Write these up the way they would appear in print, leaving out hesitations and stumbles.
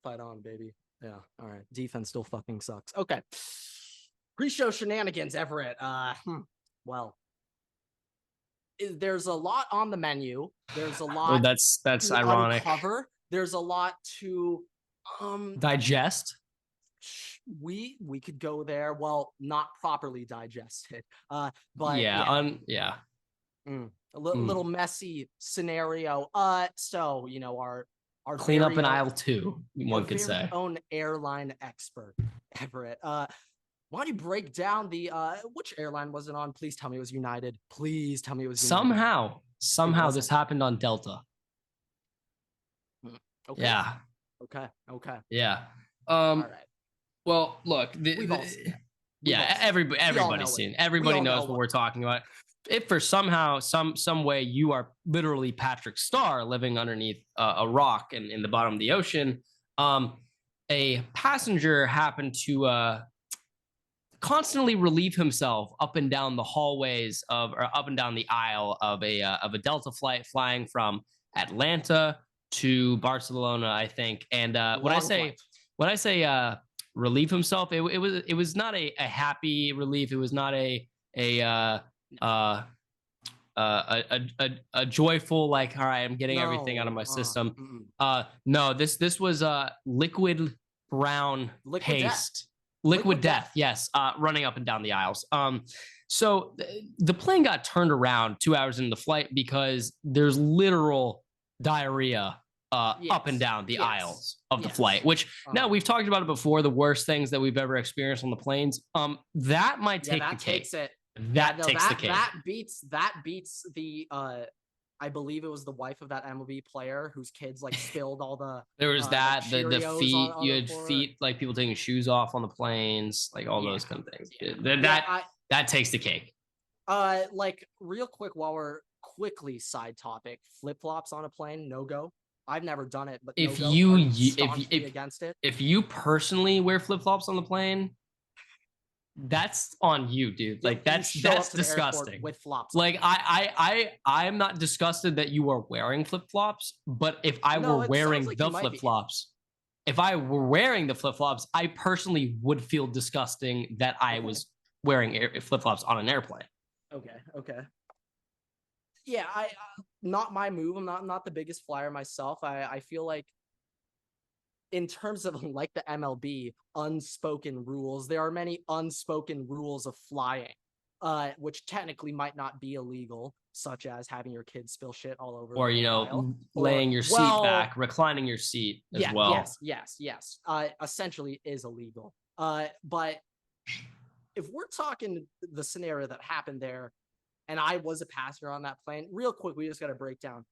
Fight on, baby. Yeah. All right. Defense still fucking sucks. Okay. Pre-show shenanigans, Everett. Well, there's a lot on the menu. There's a Well, lot that's to ironic. uncover. There's a lot to Digest. we could go there. Well, not properly digested. But Yeah, yeah. Little messy scenario. So our Clean up very in own, aisle 2, one could very say. own airline expert, Everett. Why don't you break down the which airline was it on? Please tell me it was United. Please tell me it was United. Somehow this happened on Delta. Okay. Yeah. Okay. Yeah. All right. Well, look, We've all seen yeah, everybody's seen. Everybody knows what we're talking about. If for somehow, some way, you are literally Patrick Starr living underneath a rock in the bottom of the ocean, a passenger happened to constantly relieve himself up and down the hallways or up and down the aisle of a Delta flight flying from Atlanta to Barcelona, I think. And when I say relieve himself, it was not a happy relief. It was not a joyful, like, all right, I'm getting everything out of my system. No, this was liquid brown paste. Liquid death, yes, running up and down the aisles. So the plane got turned around 2 hours into the flight because there's literal diarrhea up and down the aisles of the flight, which now we've talked about it before, the worst things that we've ever experienced on the planes. That might take the cake. That takes the cake. That beats the I believe it was the wife of that MLB player whose kids like spilled all the. There was that the feet. You had feet, like people taking shoes off on the planes, like all those kind of things. That takes the cake. Like real quick, while we're quickly side topic, flip flops on a plane, no go. I've never done it, but if against it, if you personally wear flip flops on the plane, that's on you, dude. Like that's disgusting. With flops. Like I'm not disgusted that you are wearing flip flops, but if I were wearing the flip flops, I personally would feel disgusting that I was wearing flip flops on an airplane. Okay. Yeah, not my move. I'm not the biggest flyer myself. I feel like, in terms of like the MLB unspoken rules, there are many unspoken rules of flying, which technically might not be illegal, such as having your kids spill shit all over, or laying your seat back, reclining your seat as well. Yes. Essentially is illegal. But if we're talking the scenario that happened there, and I was a passenger on that plane, real quick, we just got to break down.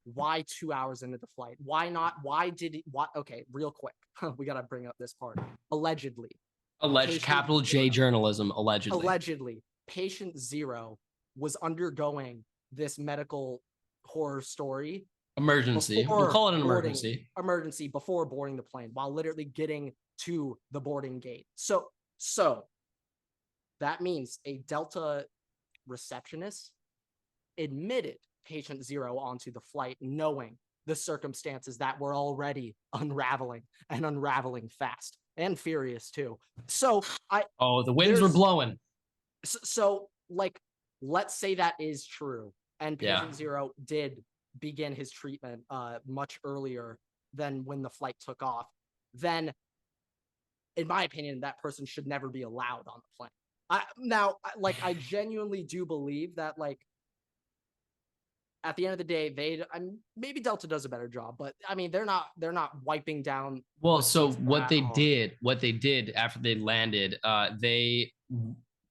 Why 2 hours into the flight? Why not? Okay, real quick. We got to bring up this part. Allegedly. Alleged, capital J journalism, allegedly. Allegedly, patient 0 was undergoing this medical horror story. Emergency. We'll call it an emergency. Emergency before boarding the plane, while literally getting to the boarding gate. So that means a Delta receptionist admitted patient 0 onto the flight, knowing the circumstances that were already unraveling fast and furious too. So the winds were blowing. So like, let's say that is true, and patient 0 did begin his treatment much earlier than when the flight took off. Then, in my opinion, that person should never be allowed on the plane. I genuinely do believe that, like, at the end of the day, maybe Delta does a better job, but I mean, they're not wiping down. Well, so what they did after they landed, they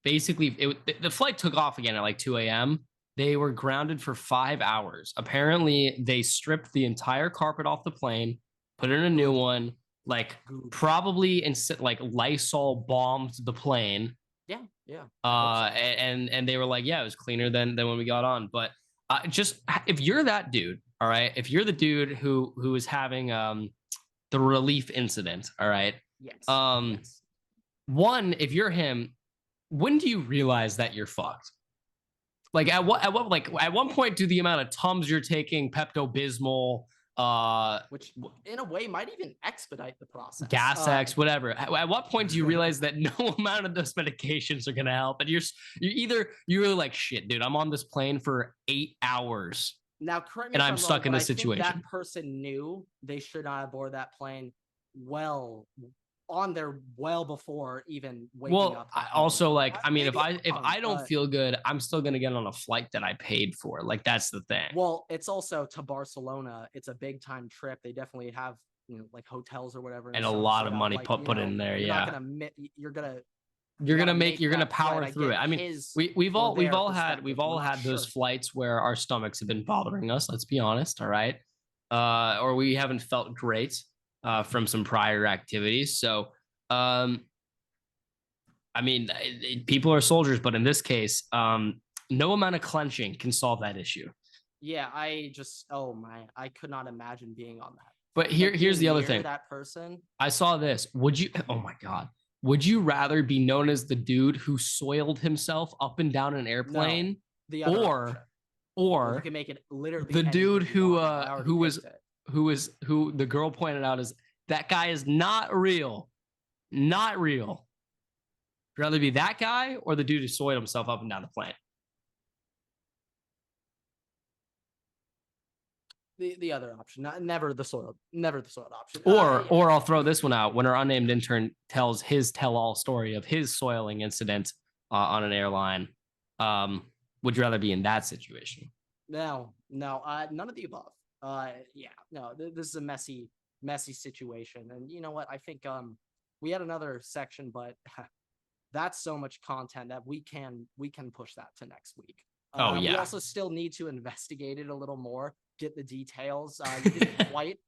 basically, the flight took off again at like 2 a.m. They were grounded for 5 hours. Apparently, they stripped the entire carpet off the plane, put in a new one, like probably like Lysol bombed the plane. Yeah. And they were like, yeah, it was cleaner than when we got on. But just if you're that dude, all right, if you're the dude who is having the relief incident, all right, yes. One, if you're him, when do you realize that you're fucked? Like at what point do the amount of Tums you're taking, Pepto-Bismol, Which in a way might even expedite the process. Gas X, whatever. At what point do you realize that no amount of those medications are gonna help? And you're really like, shit, dude, I'm on this plane for 8 hours. Now, correct me and if I'm stuck wrong, in this situation. That person knew they should not have boarded that plane well before even waking up. Also, like, I mean, if I don't feel good, I'm still gonna get on a flight that I paid for. Like, that's the thing. Well, it's also to Barcelona. It's a big time trip. They definitely have like hotels or whatever, and a lot of money put in there. You're gonna power through it. I mean, we've all had those flights where our stomachs have been bothering us. Let's be honest, all right, or we haven't felt great from some prior activities. So, I mean, people are soldiers, but in this case, no amount of clenching can solve that issue. Yeah, I could not imagine being on that. But here's the other thing. That person. I saw this. Would you? Oh my God. Would you rather be known as the dude who soiled himself up and down an airplane, or you can make it literally the dude who the girl pointed out as that guy is not real, not real. Would you rather be that guy or the dude who soiled himself up and down the plane? The other option, never the soiled option. Or I'll throw this one out. When our unnamed intern tells his tell-all story of his soiling incident on an airline, would you rather be in that situation? No, none of the above. This is a messy situation, and you know what? I think we had another section, but that's so much content that we can push that to next week. We also still need to investigate it a little more. Get the details. You didn't quite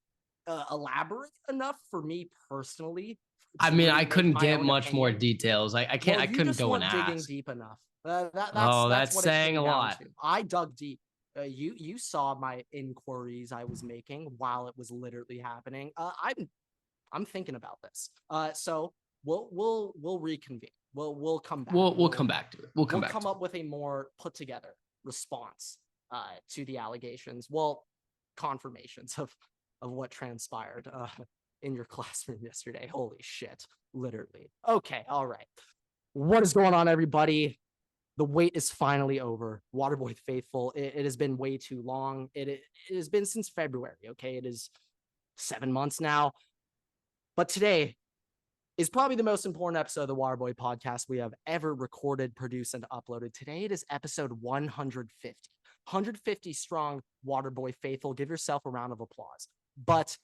elaborate enough for me personally. I mean, I couldn't get much more details. I can't. I couldn't go and ask. Digging deep enough. That's saying a lot. I dug deep. You saw my inquiries I was making while it was literally happening. I'm thinking about this. So we'll reconvene. We'll come back. We'll come back to it. We'll come up with a more put together response to the allegations. Well, confirmations of what transpired in your classroom yesterday. Holy shit, literally. Okay, all right. What is going on, everybody? The wait is finally over. Waterboy faithful, it has been way too long. It has been since February. Okay, it is 7 months now. But today is probably the most important episode of the Waterboy podcast we have ever recorded, produced, and uploaded. Today it is episode 150. 150 strong, Waterboy faithful. Give yourself a round of applause. But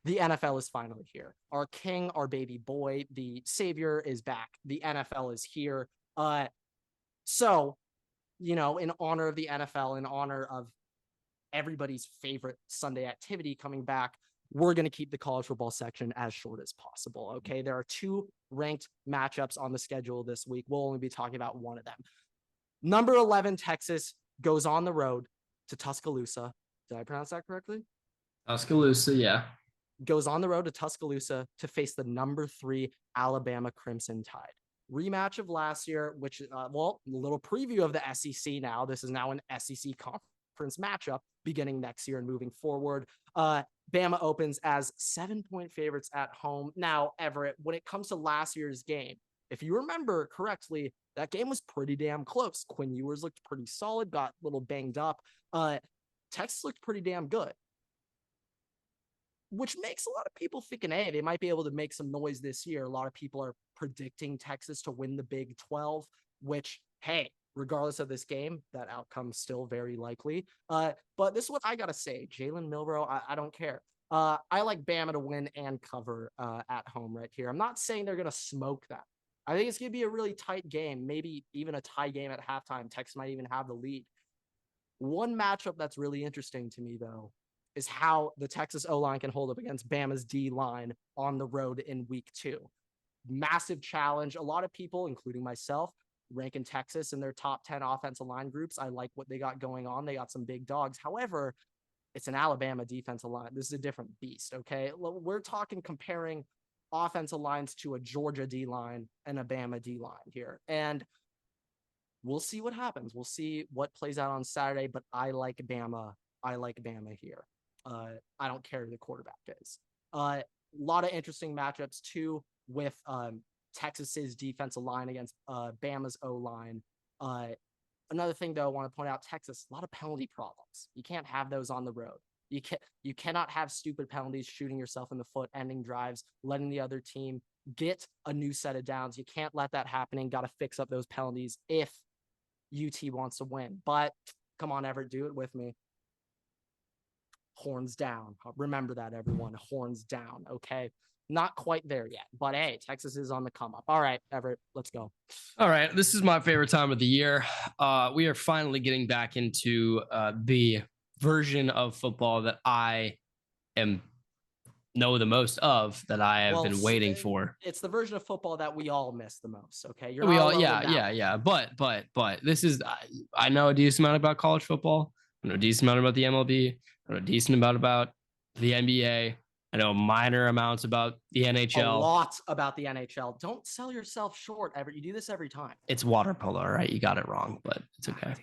the NFL is finally here. Our king, our baby boy, the savior is back. The NFL is here. So, in honor of the NFL, in honor of everybody's favorite Sunday activity coming back, we're going to keep the college football section as short as possible. Okay. There are 2 ranked matchups on the schedule this week. We'll only be talking about one of them. Number 11, Texas goes on the road to Tuscaloosa. Did I pronounce that correctly? Tuscaloosa, yeah. Goes on the road to Tuscaloosa to face the number 3 Alabama Crimson Tide. Rematch of last year, which, a little preview of the SEC now. This is now an SEC conference matchup beginning next year and moving forward. Bama opens as 7-point favorites at home. Now, Everett, when it comes to last year's game, if you remember correctly, that game was pretty damn close. Quinn Ewers looked pretty solid, got a little banged up. Texas looked pretty damn good, which makes a lot of people thinking, hey, they might be able to make some noise this year. A lot of people are predicting Texas to win the Big 12, which, hey, regardless of this game, that outcome's still very likely. But this is what I got to say. Jalen Milroe, I don't care. I like Bama to win and cover at home right here. I'm not saying they're going to smoke that. I think it's going to be a really tight game, maybe even a tie game at halftime. Texas might even have the lead. One matchup that's really interesting to me, though, is how the Texas O-line can hold up against Bama's D-line on the road in week 2. Massive challenge. A lot of people, including myself, ranking Texas in their top 10 offensive line groups. I like what they got going on. They got some big dogs. However, it's an Alabama defensive line. This is a different beast, okay? We're talking comparing offensive lines to a Georgia D-line and a Bama D-line here. And we'll see what happens. We'll see what plays out on Saturday, but I like Bama. I like Bama here. I don't care who the quarterback is. A lot of interesting matchups too with Texas's defensive line against Bama's O-line. Another thing, though, I want to point out, Texas, a lot of penalty problems. You can't have those on the road. You cannot have stupid penalties, shooting yourself in the foot, ending drives, letting the other team get a new set of downs. You can't let that happen. Got to fix up those penalties if UT wants to win. But come on, Everett, do it with me. Horns down. Remember that, everyone. Horns down, okay? Not quite there yet, but hey, Texas is on the come up. All right, Everett, let's go. All right, this is my favorite time of the year. We are finally getting back into the version of football that I know the most of, that I have been waiting for. It's the version of football that we all miss the most. Okay, you're not alone. Yeah. But this is, I know a decent amount about college football. I know a decent amount about the MLB. I know a decent amount about the NBA. I know minor amounts about the NHL. A lot about the NHL. Don't sell yourself short, Everett. You do this every time. It's water polo, right? You got it wrong, but it's okay. Damn it.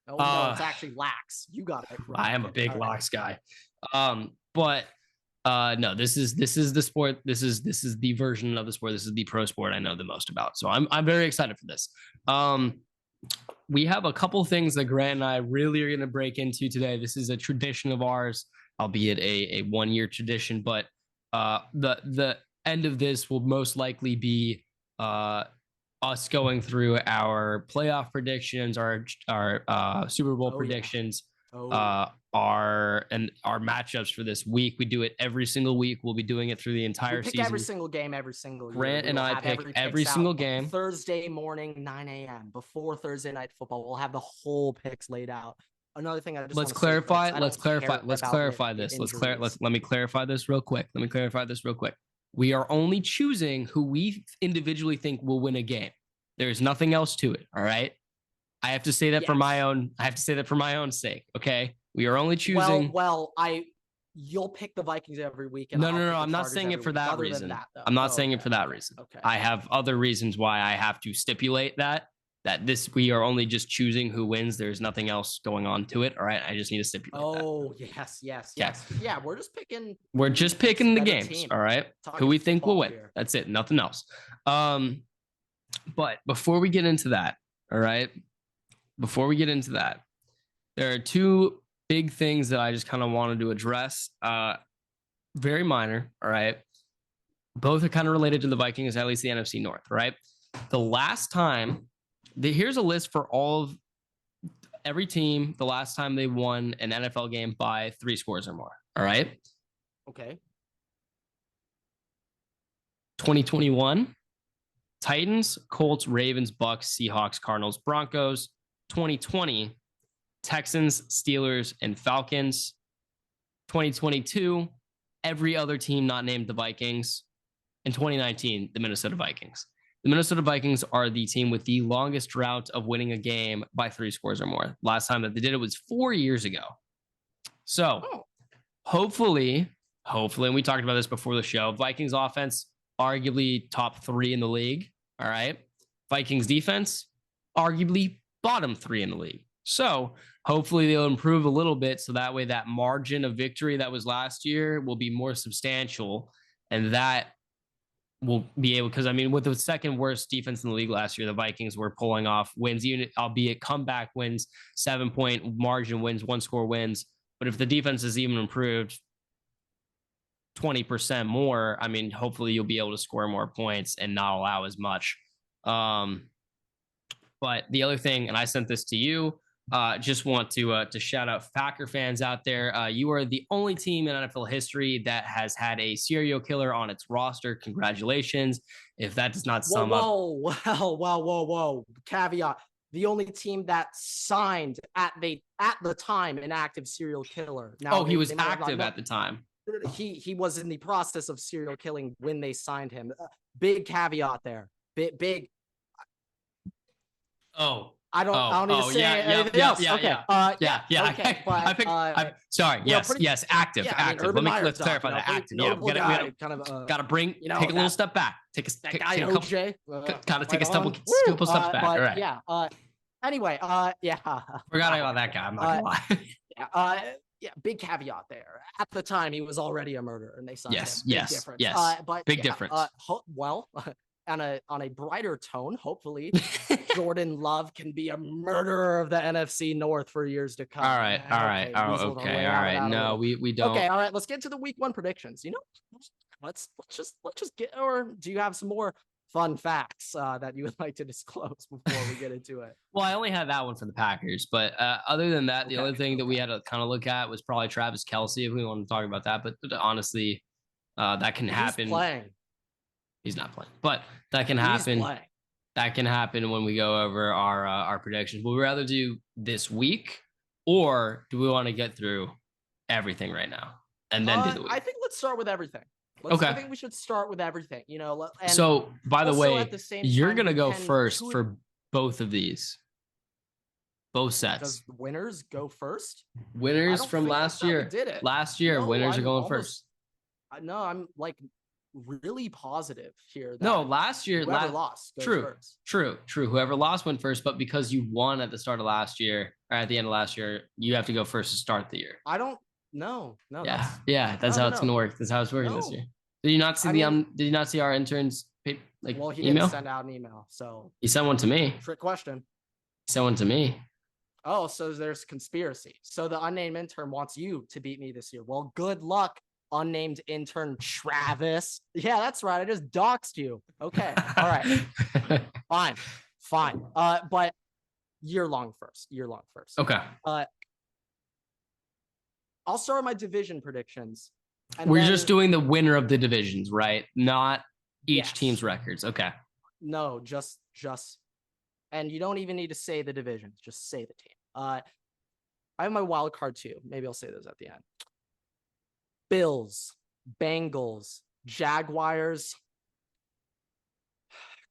Oh, no, it's actually lax. You got it wrong. I am a big lax guy. But no, this is the sport. This is the version of the sport. This is the pro sport I know the most about. So I'm very excited for this. We have a couple things that Grant and I really are going to break into today. This is a tradition of ours, albeit a 1-year tradition, but the end of this will most likely be us going through our playoff predictions, our Super Bowl predictions, our matchups for this week. We do it every single week. We'll be doing it through the entire season. Every single game, every single year. Grant and I pick every single game. Thursday morning, 9 a.m. before Thursday night football. We'll have the whole picks laid out. Another thing I just let's clarify this. Let me clarify this real quick. We are only choosing who we individually think will win a game. There's nothing else to it. All right. I have to say that for my own sake. Okay. We are only choosing. You'll pick the Vikings every week. And no. I'm not saying it for that reason. I'm not saying it for that reason. Okay. I have other reasons why I have to stipulate that we are only just choosing who wins. There's nothing else going on to it. All right. I just need to stipulate that. Oh, yes. Yeah, we're just picking. We're just picking the games. Team. All right. Who we think will win. Here. That's it. Nothing else. But before we get into that, all right. There are two big things that I just kind of wanted to address. Very minor. All right. Both are kind of related to the Vikings, at least the NFC North. Right. The last time. Here's a list for every team the last time they won an NFL game by 3 scores or more. All right. Okay. 2021, Titans, Colts, Ravens, Bucks, Seahawks, Cardinals, Broncos. 2020, Texans, Steelers, and Falcons. 2022, every other team not named the Vikings. In 2019, the Minnesota Vikings. The Minnesota Vikings are the team with the longest drought of winning a game by 3 scores or more. Last time that they did it was 4 years ago. So hopefully, and we talked about this before the show, Vikings offense, arguably top 3 in the league. All right. Vikings defense, arguably bottom 3 in the league. So hopefully they'll improve a little bit. So that way that margin of victory that was last year will be more substantial. And that will be able, because I mean, with the second worst defense in the league last year, the Vikings were pulling off wins, albeit comeback wins, 7-point margin wins, 1-score wins. But if the defense is even improved 20% more, I mean, hopefully you'll be able to score more points and not allow as much. But the other thing, and I sent this to you, just want to shout out Packer fans out there. You are the only team in NFL history that has had a serial killer on its roster. Congratulations. If that does not sum up. Whoa. Caveat. The only team that signed at the time an active serial killer. Now, he was active at the time. He was in the process of serial killing when they signed him. Big caveat there. Big. I don't need to say anything else. Okay. Sorry. Yes. Active. Active. Let's clarify that. Active. Yeah. Gotta bring. Take a little step back. Take a couple steps back. All right. Yeah. Anyway. Yeah. Forgot about that guy. I'm not gonna lie. Yeah, big caveat there. At the time, he was already a murderer, and they signed him. Big Difference. But big difference. Well, on a brighter tone, hopefully, Jordan Love can be a murderer of the NFC North for years to come. All right. No, we don't. Okay, all right. Let's get to the week 1 predictions. Let's just get. Or do you have some more fun facts that you would like to disclose before we get into it? Well, I only had that one for the Packers, but other than that, the other thing that we had to kind of look at was probably Travis Kelce, if we want to talk about that. But honestly, that can happen. He's playing. He's not playing, but that can happen. That can happen when we go over our predictions. Would we rather do this week, or do we want to get through everything right now and then do the week? I think let's start with everything. I think we should start with everything, And so, by the way, you're going to go first for both of these. Both sets. Does winners go first? Winners from last year. Did it. Last year, winners are going first. No, I'm like really positive here. No, last year. Whoever lost goes first. True. Whoever lost went first, but because you won at the start of last year, or at the end of last year, you have to go first to start the year. I don't know. No. Yeah. That's how it's going to work. That's how it's working this year. Did you not see did you not see our interns well, he email? Didn't send out an email, so he sent one to me. Trick question. He sent one to me. Oh, so there's conspiracy. So the unnamed intern wants you to beat me this year. Well, good luck, unnamed intern Travis. Yeah, that's right. I just doxed you. Okay. All right. Fine. But year long first. Okay. I'll start with my division predictions. We're just doing the winner of the divisions, right? Not each team's records. Okay. No, just, and you don't even need to say the divisions. Just say the team. I have my wild card too. Maybe I'll say those at the end. Bills, Bengals, Jaguars,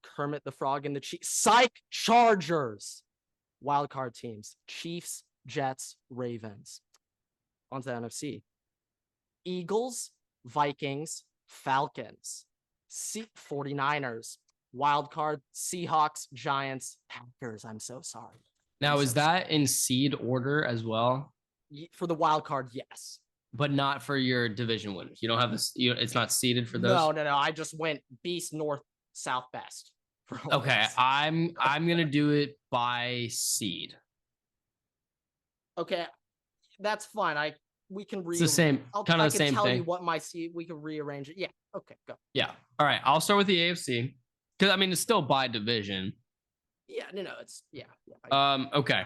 Kermit the Frog and the Chiefs. Chargers. Wild card teams. Chiefs, Jets, Ravens. On to the NFC. Eagles, Vikings, Falcons, 49ers, wild card, Seahawks, Giants, Packers. I'm so sorry. Now, is that in seed order as well? For the wild card, yes. But not for your division winners. You don't have this. It's not seeded for those. No. I just went Beast, North, South, Best. Okay, I'm gonna do it by seed. Okay, that's fine. We can it's the same kind of the same thing. Tell you what my seed. We can rearrange it. Yeah. Okay. Go. Yeah. All right. I'll start with the AFC because it's still by division. Yeah. No. It's yeah. Okay.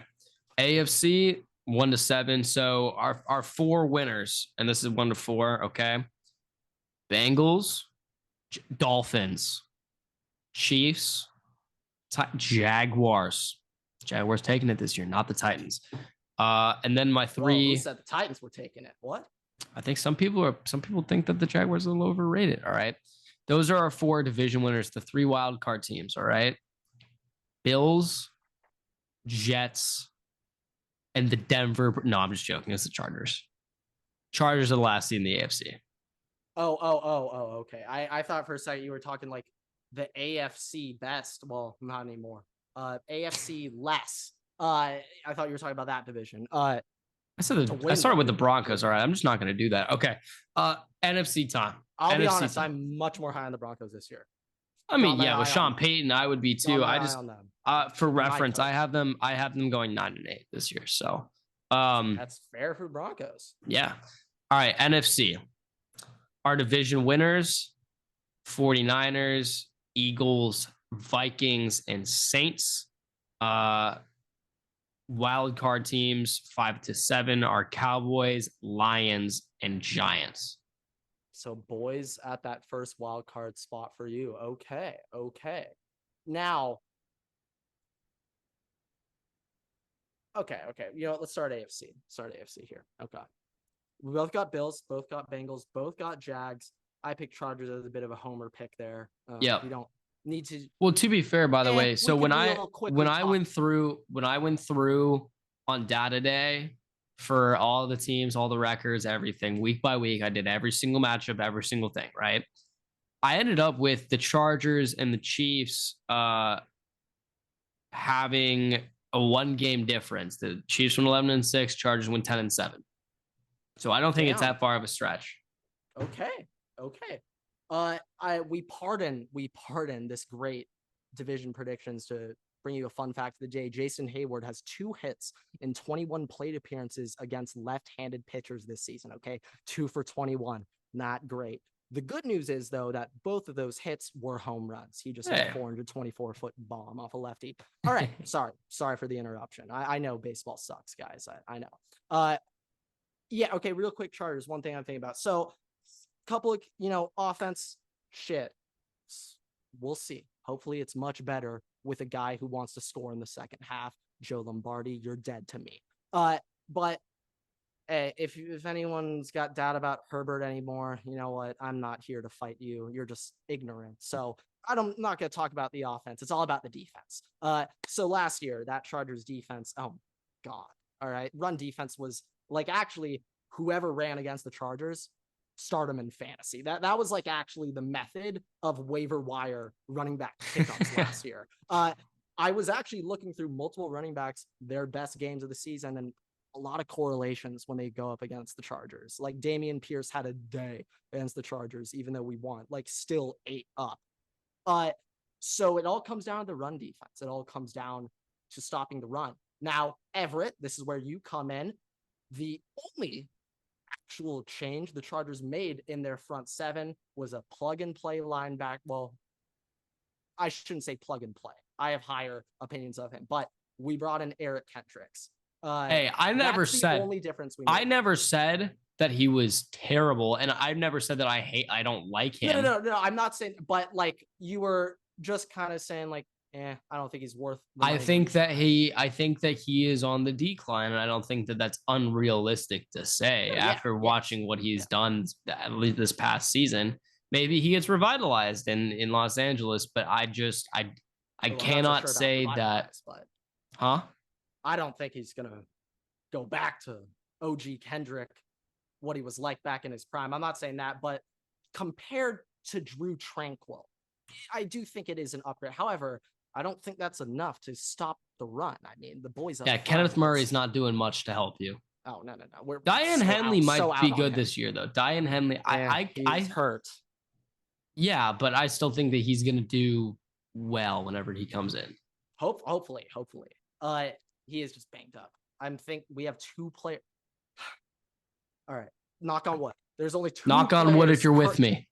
AFC 1-7. So our 4 winners, and this is 1-4. Okay. Bengals, Dolphins, Chiefs, Jaguars. Jaguars taking it this year, not the Titans. And then my 3. Who said the Titans were taking it? What? I think some people think that the Jaguars are a little overrated. All right. Those are our 4 division winners, the 3 wild card teams. All right. Bills, Jets, and the Denver. No, I'm just joking. It's the Chargers. Chargers are the last seed in the AFC. Oh, okay. I thought for a second you were talking like the AFC best. Well, not anymore. AFC less. I thought you were talking about that division. I started with the Broncos. All right, I'm just not going to do that. Okay. NFC time. I'll be honest. I'm much more high on the Broncos this year. I mean, with Sean Payton, I would be too. I just, for reference, I have them going 9-8 this year. So, that's fair for Broncos. Yeah. All right. NFC. Our division winners: 49ers, Eagles, Vikings, and Saints. Wild card teams 5-7 are Cowboys, Lions, and Giants. So boys at that first wild card spot for you. Okay. Now, okay. Let's start AFC. Here. Okay. We both got Bills, both got Bengals, both got Jags. I picked Chargers as a bit of a homer pick there. Yeah. We don't need to. Well, to be fair, by the way, so when I went through on data day for all the teams, all the records, everything, week by week, I did every single matchup, every single thing, right? I ended up with the Chargers and the Chiefs having a 1-game difference. The Chiefs went 11-6, Chargers went 10-7. So I don't think it's that far of a stretch. Okay. We pardon this great division predictions to bring you a fun fact of the day. Jason Hayward has 2 hits in 21 plate appearances against left-handed pitchers this season. Okay, 2 for 21, not great. The good news is, though, that both of those hits were home runs. He just hit a 424-foot bomb off a lefty. All right, sorry for the interruption. I know baseball sucks, guys. I know. Yeah, okay, real quick, Chargers, one thing I'm thinking about. So, couple of, offense, shit. We'll see. Hopefully it's much better with a guy who wants to score in the second half. Joe Lombardi, you're dead to me. But if anyone's got doubt about Herbert anymore, you know what? I'm not here to fight you. You're just ignorant. So I'm not going to talk about the offense. It's all about the defense. So last year, that Chargers defense, oh, God. All right. Run defense was actually whoever ran against the Chargers, start them in fantasy. That was actually the method of waiver wire running back pickups last year. I was actually looking through multiple running backs, their best games of the season, and a lot of correlations when they go up against the Chargers. Like Dameon Pierce had a day against the Chargers, even though we won, still 8 up. So it all comes down to the run defense. It all comes down to stopping the run. Now, Everett, this is where you come in. The only actual change the Chargers made in their front 7 was a plug-and-play linebacker. Well, I shouldn't say plug-and-play. I have higher opinions of him, but we brought in Eric Kendricks. Hey, I never said only difference we made. I never said that he was terrible, and I've never said that I don't like him. No, I'm not saying, but you were just kind of saying I don't think he's worth the money. I think that he is on the decline, and I don't think that that's unrealistic to say after watching what he's done at least this past season. Maybe he gets revitalized in Los Angeles, but I cannot say that. Huh? I don't think he's gonna go back to OG Kendrick, what he was like back in his prime. I'm not saying that, but compared to Drew Tranquill, I do think it is an upgrade. However, I don't think that's enough to stop the run. I mean, the boys. Kenneth Murray's not doing much to help you. Oh no. Diane Henley might be good this year, though. Diane Henley, I hurt. Yeah, but I still think that he's gonna do well whenever he comes in. Hopefully. He is just banged up. I think we have 2 players. All right, knock on wood. There's only 2. Knock on wood if you're with me.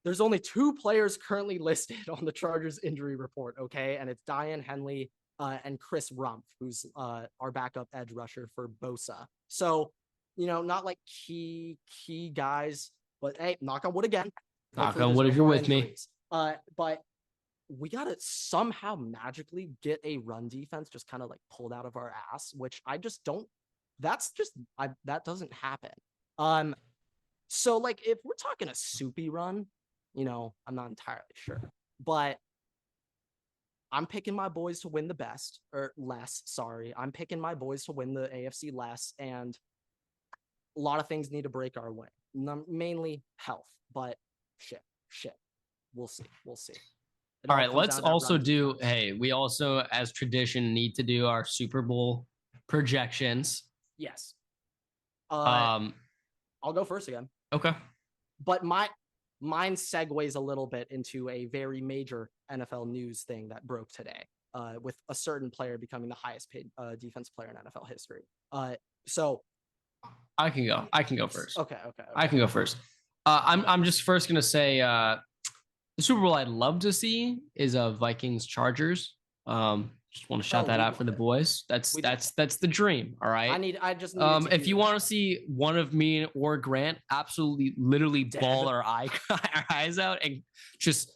There's only 2 players currently listed on the Chargers injury report, okay? And it's Diane Henley and Chris Rumpf, who's our backup edge rusher for Bosa. So, not key guys, but hey, knock on wood again. Knock on wood if you're with me. But we got to somehow magically get a run defense just kind of pulled out of our ass, which I just don't. That doesn't happen. So if we're talking a soupy run, I'm not entirely sure, but I'm picking my boys to win the best or less. Sorry. I'm picking my boys to win the AFC less. And a lot of things need to break our way, mainly health, but shit. We'll see. All right. Let's also do, we also, as tradition, need to do our Super Bowl projections. Yes. I'll go first again. Okay. But mine segues a little bit into a very major NFL news thing that broke today, with a certain player becoming the highest paid defense player in NFL history. So I can go first. Okay. I can go first. I'm just first gonna say the Super Bowl I'd love to see is a Vikings Chargers. Just want to shout that out for the boys. That's the dream. All right. I just need if you want to see one of me or Grant absolutely literally ball our eyes out and just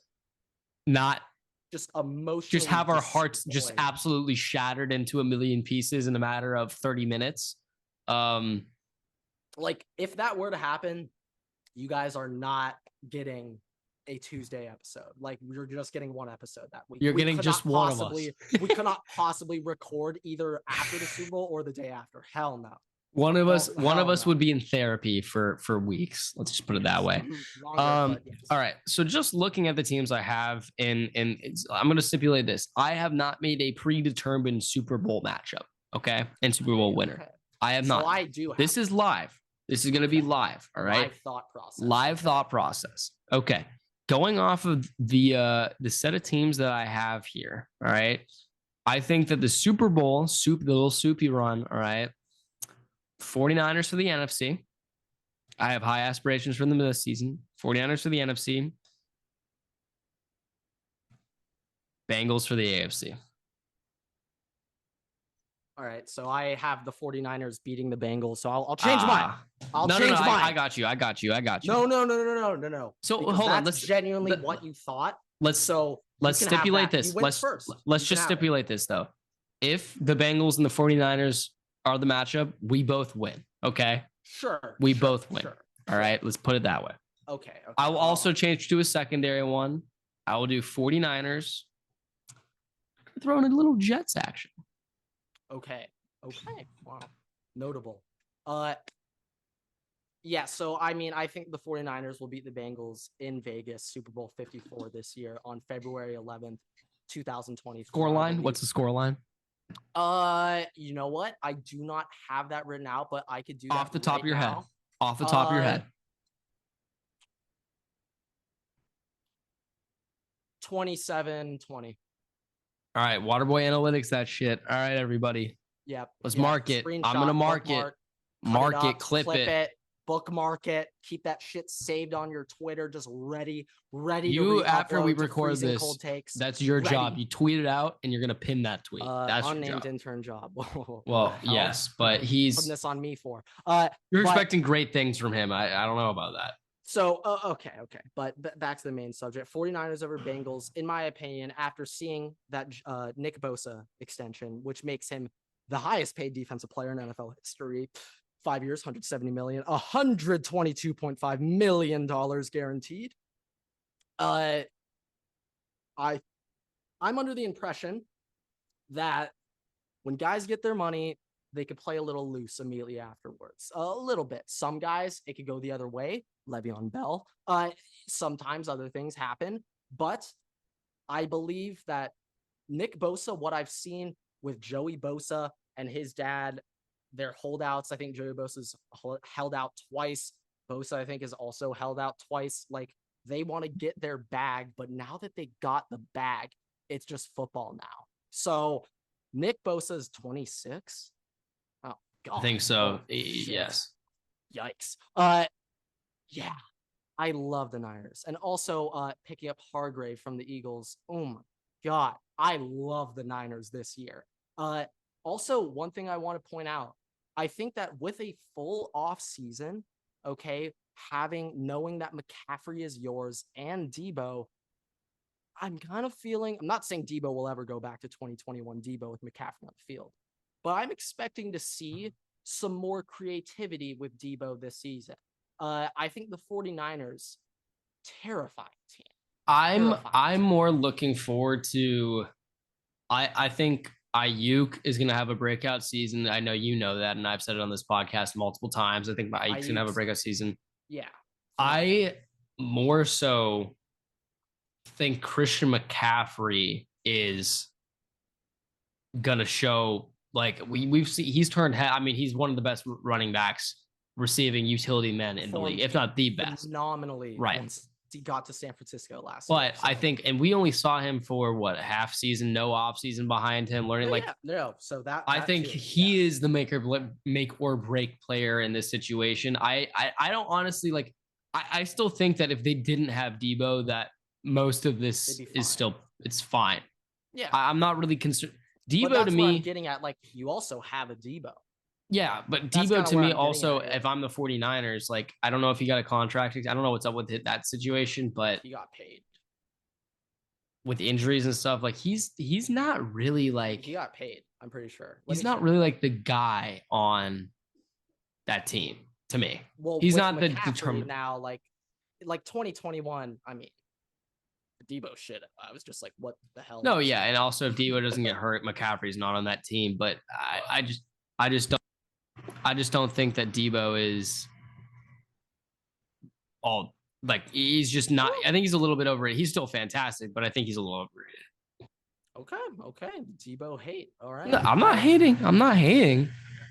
emotionally just have our hearts just absolutely shattered into a million pieces in a matter of 30 minutes. If that were to happen, you guys are not getting a Tuesday episode. We're just getting one episode that week. You're getting just one of us. We could not possibly record either after the Super Bowl or the day after. Hell no. One of us would be in therapy for weeks. Let's just put it that way. Longer, yes. All right. So just looking at the teams I have I'm going to stipulate this. I have not made a predetermined Super Bowl matchup. Okay. And Super Bowl winner. Okay. I have not. I do. This is live. This is going to be live. All right. Live thought process. Okay. Going off of the set of teams that I have here. All right. I think that the Super Bowl, the little soupy run. All right. 49ers for the NFC. I have high aspirations for them this season. 49ers for the NFC. Bengals for the AFC. All right, so I have the 49ers beating the Bengals, so I'll change mine. I'll change mine. I got you. No. So because hold on. That's genuinely what you thought. Let's stipulate this. Let's just stipulate this though. If the Bengals and the 49ers are the matchup, we both win. Okay. Sure. We both win. Sure. All right. Let's put it that way. Okay. I will also change to a secondary one. I will do 49ers. Throw in a little Jets action. Okay. Wow. Notable. Yeah, so I mean, I think the 49ers will beat the Bengals in Vegas, Super Bowl 54 this year on February 11th, 2020. Scoreline? What's the scoreline? You know what? I do not have that written out, but I could do that off the top right of your now. head. Off the top of your head. 27-20. All right, Waterboy Analytics, that shit. All right, everybody. Yep. Let's mark it. I'm going to mark it. Mark it, clip it. Bookmark it. Keep that shit saved on your Twitter, just ready to after we record this, cold takes. That's your job. You tweet it out, and you're going to pin that tweet. That's unnamed your job. intern job. Well, yes, but he's putting this on me for. You're expecting great things from him. I don't know about that. So, okay. But back to the main subject. 49ers over Bengals, in my opinion, after seeing that Nick Bosa extension, which makes him the highest paid defensive player in NFL history, 5 years, $170 million, $122.5 million guaranteed. I'm under the impression that when guys get their money, they could play a little loose immediately afterwards. A little bit. Some guys, it could go the other way. Le'Veon Bell. Sometimes other things happen. But I believe that Nick Bosa, what I've seen with Joey Bosa and his dad, they're holdouts. I think Joey Bosa's held out twice. Bosa, I think, is also held out twice. Like, they want to get their bag, but now that they got the bag, it's just football now. So Nick Bosa is 26. Oh, God. I think so. Yes. Yikes. Yeah, I love the Niners. And also picking up Hargrave from the Eagles. Oh, my God. I love the Niners this year. Also, one thing I want to point out, I think that with a full off season, okay, knowing that McCaffrey is yours and Debo, I'm kind of feeling, I'm not saying Debo will ever go back to 2021 Debo with McCaffrey on the field, but I'm expecting to see some more creativity with Debo this season. I think the 49ers, terrifying team. I'm more looking forward to, I think Ayuk is going to have a breakout season. I know you know that, and I've said it on this podcast multiple times. I think Ayuk's going to have a breakout season. Yeah. I more so think Christian McCaffrey is going to show, like, we've seen, he's turned head. I mean, he's one of the best running backs, receiving utility men in the league, if not the best. Phenomenally. Right. Once he got to San Francisco last year. But I think, and we only saw him for what, a half season, no off season behind him, learning So that I think he is the make or break player in this situation. I don't honestly like. I still think that if they didn't have Debo, that most of this is still, it's fine. Yeah, I'm not really concerned. Debo, but that's to me, what I'm getting at, like, you also have a Debo. Yeah, but Debo to me also, if I'm the 49ers, like, I don't know if he got a contract. I don't know what's up with that situation, but he got paid with injuries and stuff. Like, he's not really like, he got paid. I'm pretty sure he's not really like the guy on that team to me. Well, he's not the determined now. Like 2021. I mean, Debo shit. I was just like, what the hell? No, yeah, and also if Debo doesn't get hurt, McCaffrey's not on that team. But I just don't think that Debo is all, like, he's just not. I think he's a little bit overrated. He's still fantastic, but I think he's a little overrated. Okay. Debo hate. All right. No, I'm not hating.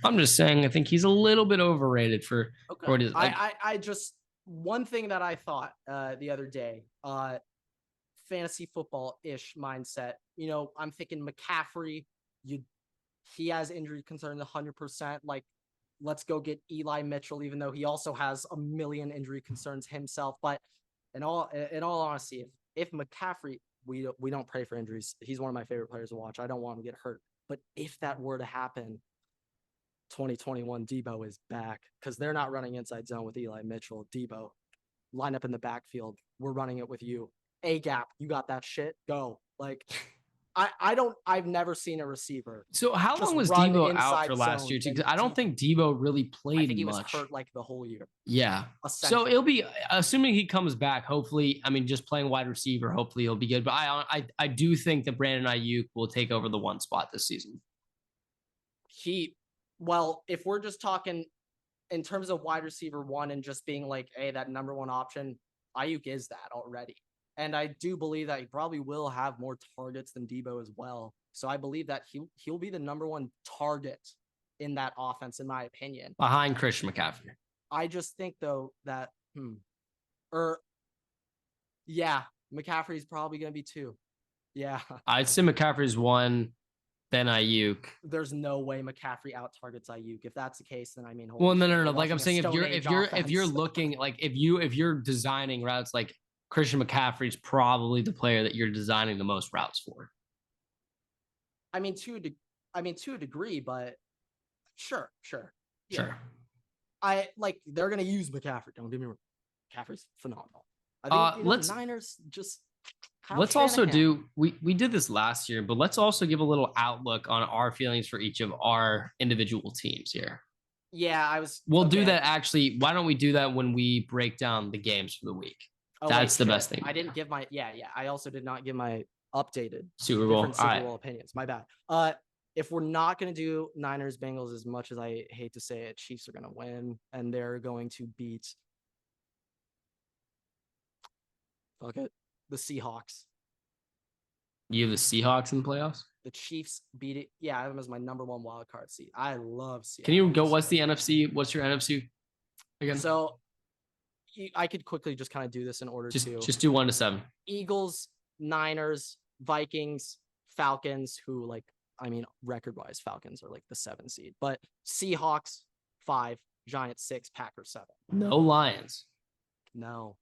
I'm just saying I think he's a little bit overrated for what is. Like, I just one thing that I thought the other day, fantasy football-ish mindset. You know, I'm thinking McCaffrey. He has injury concerns 100%. Like, let's go get Eli Mitchell, even though he also has a million injury concerns himself. But in all honesty, if McCaffrey, we don't pray for injuries. He's one of my favorite players to watch. I don't want him to get hurt. But if that were to happen, 2021 Debo is back because they're not running inside zone with Eli Mitchell. Debo, line up in the backfield. We're running it with you. A gap, you got that shit. Go. Like, I've never seen a receiver. So how long was Debo out for last year? Because I don't think Debo really played. I think he was hurt like the whole year. Yeah. So it'll be, assuming he comes back, hopefully, I mean, just playing wide receiver, hopefully he'll be good. But I do think that Brandon Ayuk will take over the 1 spot this season. Well, if we're just talking in terms of wide receiver 1 and just being like, hey, that number 1 option, Ayuk is that already. And I do believe that he probably will have more targets than Debo as well. So I believe that he'll be the number 1 target in that offense, in my opinion. Behind Christian McCaffrey. I just think, though, that, McCaffrey's probably going to be 2. Yeah. I'd say McCaffrey's 1, then Ayuk. There's no way McCaffrey out targets Ayuk. If that's the case, then I mean, well, no. Like I'm saying, if you're looking, like if you're designing routes, like Christian McCaffrey's probably the player that you're designing the most routes for. I mean, to a degree, but sure. Yeah. Sure. I like they're gonna use McCaffrey. Don't get me wrong. McCaffrey's phenomenal. I think the Niners just. Let's also do. We did this last year, but let's also give a little outlook on our feelings for each of our individual teams here. Yeah, We'll do that actually. Why don't we do that when we break down the games for the week? That's the best thing. I didn't give my I also did not give my updated Super Bowl opinions. My bad. If we're not going to do Niners Bengals, as much as I hate to say it, Chiefs are going to win and they're going to beat the Seahawks. You have the Seahawks in the playoffs? The Chiefs beat it. Yeah, I have them as my number 1 wild card seed. I love Seahawks. Can you go? What's the NFC? What's your NFC again? So I could quickly just kind of do this in order to just do 1 to 7. Eagles, Niners, Vikings, Falcons, who record-wise, Falcons are like the 7 seed. But Seahawks 5, Giants 6, Packers 7. No Lions. No.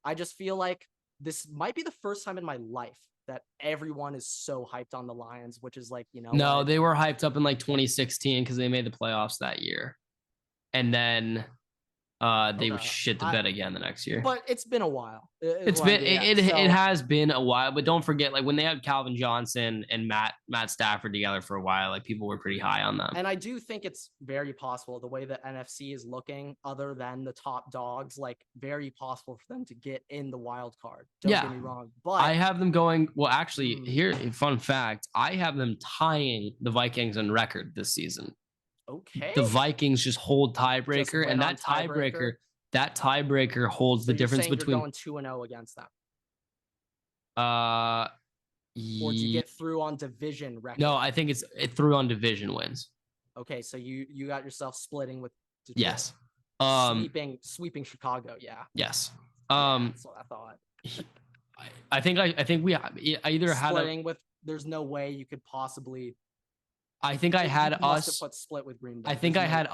I just feel like this might be the first time in my life that everyone is so hyped on the Lions, which is like, No, they were hyped up in like 2016 because they made the playoffs that year. And then they would shit the bed again the next year. But it's been a while. It has been a while. But don't forget, like when they had Calvin Johnson and Matt Stafford together for a while, like people were pretty high on them. And I do think it's very possible the way the NFC is looking, other than the top dogs, like very possible for them to get in the wild card. Don't get me wrong. But I have them going. Well, actually, here, fun fact: I have them tying the Vikings on record this season. Okay. The Vikings just hold tiebreaker, and that tiebreaker holds the difference between going 2-0 against them. Or do you get through on division record? No, I think it through on division wins. Okay, so you got yourself splitting with Detroit. Yes. Sweeping Chicago, yeah. Yes. That's what I thought. I think I either had splitting with. There's no way you could possibly. I think I had us split with Green Bay. I think I had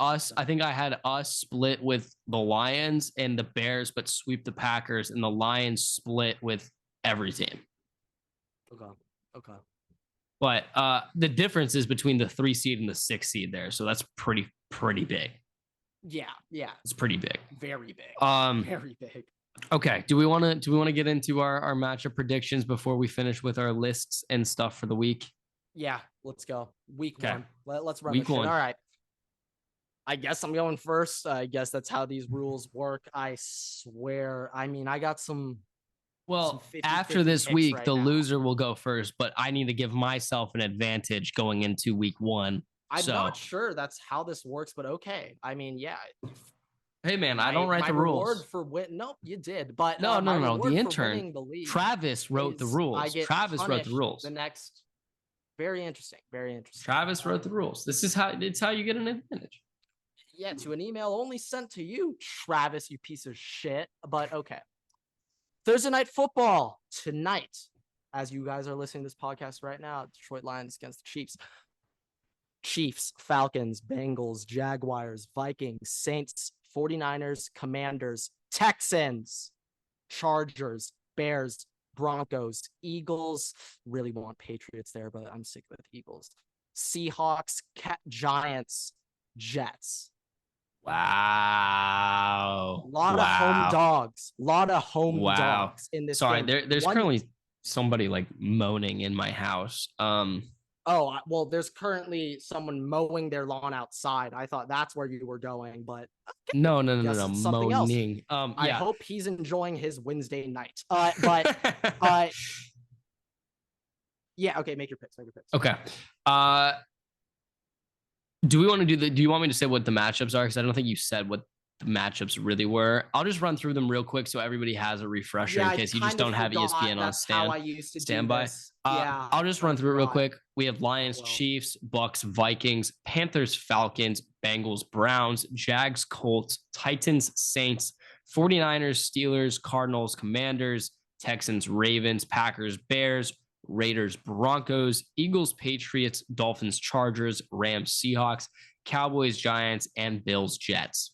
us split with the Lions and the Bears, but sweep the Packers, and the Lions split with every team. Okay. But the difference is between the 3 seed and the 6 seed there, so that's pretty big. Yeah. It's pretty big. Very big. Very big. Okay. Do we want to get into our matchup predictions before we finish with our lists and stuff for the week? Yeah, let's go. Week 1. Let's run week 1. All right. I guess I'm going first. I guess that's how these rules work. I swear. I mean, I got some. Well, after this week, the loser will go first, but I need to give myself an advantage going into week 1. I'm not sure that's how this works, but okay. I mean, yeah. Hey man, I don't write the rules. Nope, you did. But no. The intern, Travis wrote the rules. Travis wrote the rules. The next Very interesting. Very interesting. Travis wrote the rules. It's how you get an advantage. Yeah, to an email only sent to you, Travis, you piece of shit. But okay. Thursday night football tonight. As you guys are listening to this podcast right now, Detroit Lions against the Chiefs. Chiefs, Falcons, Bengals, Jaguars, Vikings, Saints, 49ers, Commanders, Texans, Chargers, Bears, Broncos, Eagles. Really want Patriots there, but I'm sick with Eagles. Seahawks, Giants, Jets. Wow. A lot of home dogs. A lot of home dogs in this game. There's currently somebody like moaning in my house. Oh, well, there's currently someone mowing their lawn outside. I thought that's where you were going, but okay. No, something moaning. Else. I hope he's enjoying his Wednesday night. Yeah, okay, make your picks. Okay. Do you want me to say what the matchups are? Because I don't think you said what the matchups really were. I'll just run through them real quick so everybody has a refresher in case you just don't have ESPN on standby. I'll just run through it real quick. We have Lions, Chiefs, Bucks, Vikings, Panthers, Falcons, Bengals, Browns, Jags, Colts, Titans, Saints, 49ers, Steelers, Cardinals, Commanders, Texans, Ravens, Packers, Bears, Raiders, Broncos, Eagles, Patriots, Dolphins, Chargers, Rams, Seahawks, Cowboys, Giants, and Bills, Jets.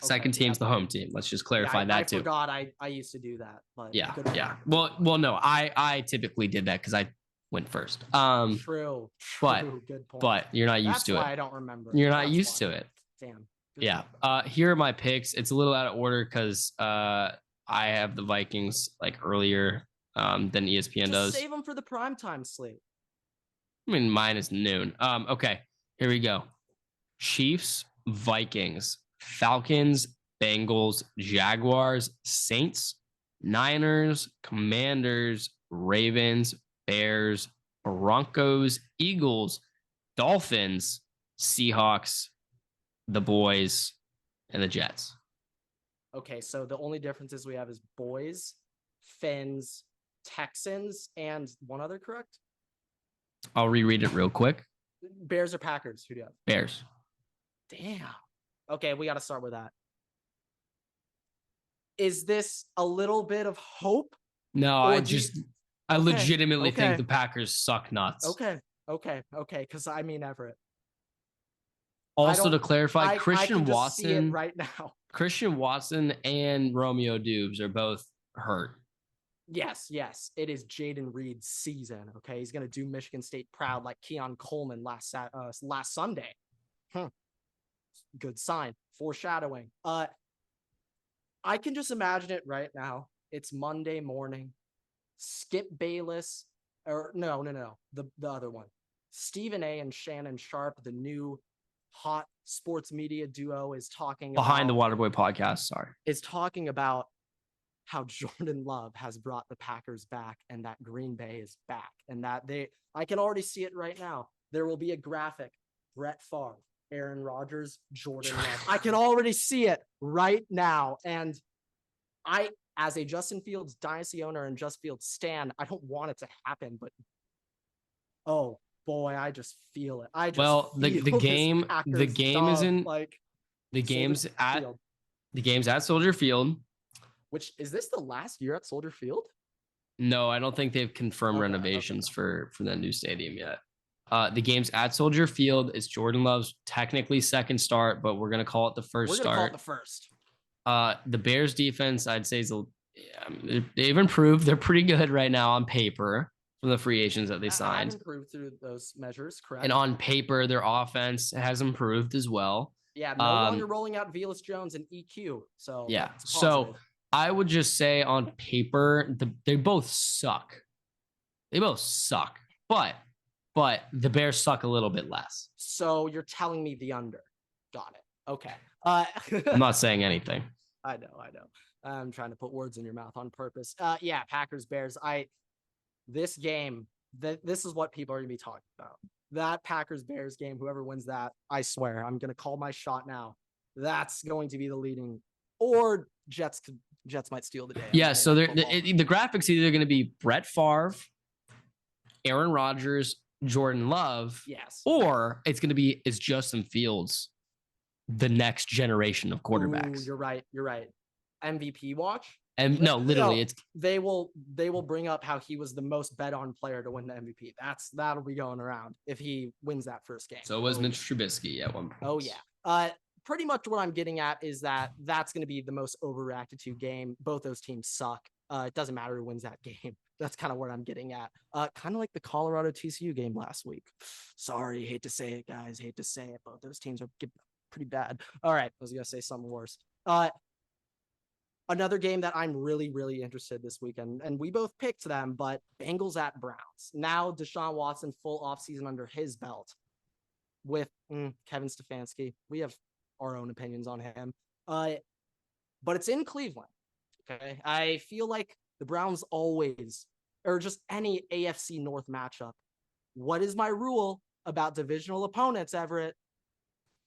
Second team's the home team. Let's just clarify that too. I forgot I used to do that. But yeah. Well, no, I typically did that because I went first. True. Good point. But you're not used to it. That's why I don't remember. You're not used to it. Damn. Yeah. Here are my picks. It's a little out of order because I have the Vikings like earlier than ESPN does. Save them for the primetime slate. I mean, mine is noon. Okay. Here we go. Chiefs, Vikings, Falcons, Bengals, Jaguars, Saints, Niners, Commanders, Ravens, Bears, Broncos, Eagles, Dolphins, Seahawks, the boys, and the Jets. Okay, so the only differences we have is boys, Fins, Texans, and one other, correct? I'll reread it real quick. Bears or Packers? Who do you have? Bears. Damn. Okay, we got to start with that. Is this a little bit of hope? No, I legitimately think the Packers suck nuts. Okay. Because I mean Everett. Also, to clarify, Christian Watson see it right now. Christian Watson and Romeo Dubes are both hurt. Yes. It is Jaden Reed's season. Okay, he's gonna do Michigan State proud like Keon Coleman last Sunday. Good sign. Foreshadowing. I can just imagine it right now. It's Monday morning. Skip Bayless, or no. The other one. Stephen A. and Shannon Sharp, the new hot sports media duo, is talking behind the Waterboy podcast. Sorry, is talking about how Jordan Love has brought the Packers back and that Green Bay is back and that I can already see it right now. There will be a graphic. Brett Favre, Aaron Rodgers, Jordan Love. I can already see it right now. And I, as a Justin Fields dynasty owner and Just Fields stan, I don't want it to happen, but oh boy, I just feel it. The game's at Soldier Field. Which is this the last year at Soldier Field? No, I don't think they've confirmed renovations for the new stadium yet. The game's at Soldier Field. It's Jordan Love's technically second start, but we're gonna call it the first start. Call it the first. The Bears defense, I'd say, they've improved. They're pretty good right now on paper from the free agents that they signed. Improved through those measures, correct? And on paper, their offense has improved as well. Yeah, no longer rolling out Velus Jones and EQ. So yeah, so I would just say on paper, they both suck. But the Bears suck a little bit less. So you're telling me the under. Got it. Okay. I'm not saying anything. I know. I'm trying to put words in your mouth on purpose. Yeah, Packers, Bears. This game, this is what people are going to be talking about. That Packers-Bears game, whoever wins that, I swear, I'm going to call my shot now. That's going to be the leading, or Jets might steal the day. Yeah, so the graphics either going to be Brett Favre, Aaron Rodgers, Jordan Love. Yes. Or it's going to be, is Justin Fields the next generation of quarterbacks? Ooh, you're right. MVP watch? And no, literally, it's they will bring up how he was the most bet on player to win the MVP. That'll be going around if he wins that first game. So was Mitch Trubisky at one point. Oh yeah. Pretty much what I'm getting at is that's going to be the most overreacted to game. Both those teams suck. It doesn't matter who wins that game. That's kind of where I'm getting at. Kind of like the Colorado TCU game last week. Sorry, hate to say it, guys. Hate to say it, but those teams are pretty bad. All right, I was gonna say something worse. Another game that I'm really, really interested this weekend, and we both picked them, but Bengals at Browns. Now Deshaun Watson full offseason under his belt with Kevin Stefanski. We have our own opinions on him. But it's in Cleveland. Okay. I feel like the Browns always, or just any AFC North matchup. What is my rule about divisional opponents, Everett?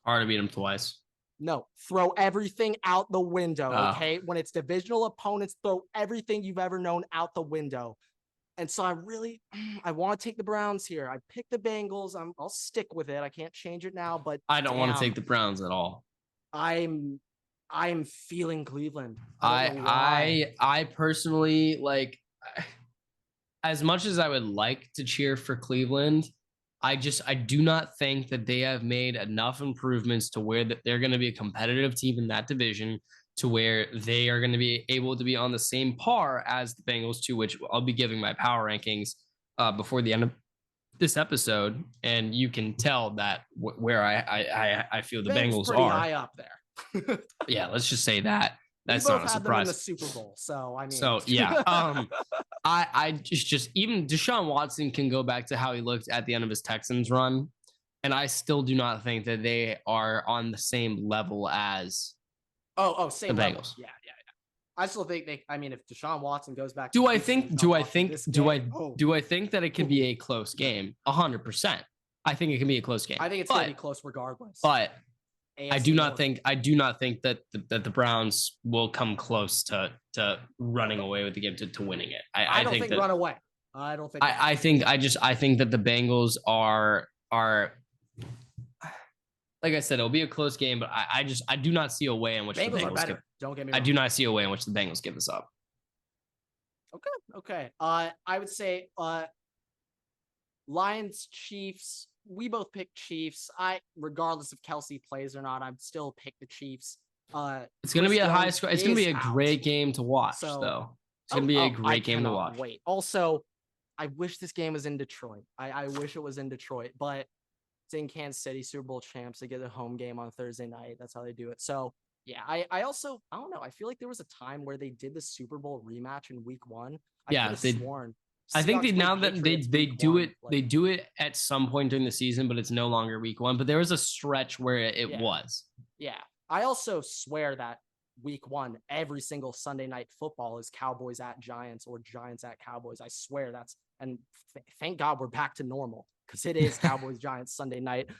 Hard to beat them twice. No, throw everything out the window, okay? When it's divisional opponents, throw everything you've ever known out the window. And so I want to take the Browns here. I picked the Bengals. I'll stick with it. I can't change it now, but I don't want to take the Browns at all. I'm feeling Cleveland. I personally, like, as much as I would like to cheer for Cleveland, I do not think that they have made enough improvements to where that they're going to be a competitive team in that division, to where they are going to be able to be on the same par as the Bengals, to which I'll be giving my power rankings before the end of this episode. And you can tell that where I feel the Bengals pretty are high up there. Yeah, let's just say that. That's not a surprise. Them in the Super Bowl, so I mean. So yeah, I just even Deshaun Watson can go back to how he looked at the end of his Texans run, and I still do not think that they are on the same level as same the level. Bengals. Yeah. I still think if Deshaun Watson goes back, do I think that it can be a close game? 100%. I think it can be a close game. I think it's going to be close regardless. But I do not think that the Browns will come close to running away with the game to winning it. I don't think run away. I don't think. I think that the Bengals are like I said, it'll be a close game, but I do not see a way in which the Bengals are better. Don't get me wrong. I do not see a way in which the Bengals give this up. Okay. I would say Lions, Chiefs. We both picked Chiefs. Regardless if Kelsey plays or not, I'd still pick the Chiefs. It's going to be a high score. It's going to be a great game to watch, though. It's going to be a great game to watch. Wait. Also, I wish this game was in Detroit. I wish it was in Detroit, but it's in Kansas City, Super Bowl champs. They get a home game on Thursday night. That's how they do it. So, yeah, I also, I don't know. I feel like there was a time where they did the Super Bowl rematch in week 1. I think they do it at some point during the season, but it's no longer week 1. But there was a stretch where it was. Yeah. I also swear that week 1, every single Sunday night football is Cowboys at Giants or Giants at Cowboys. I swear and thank God we're back to normal, because it is Cowboys Giants Sunday night.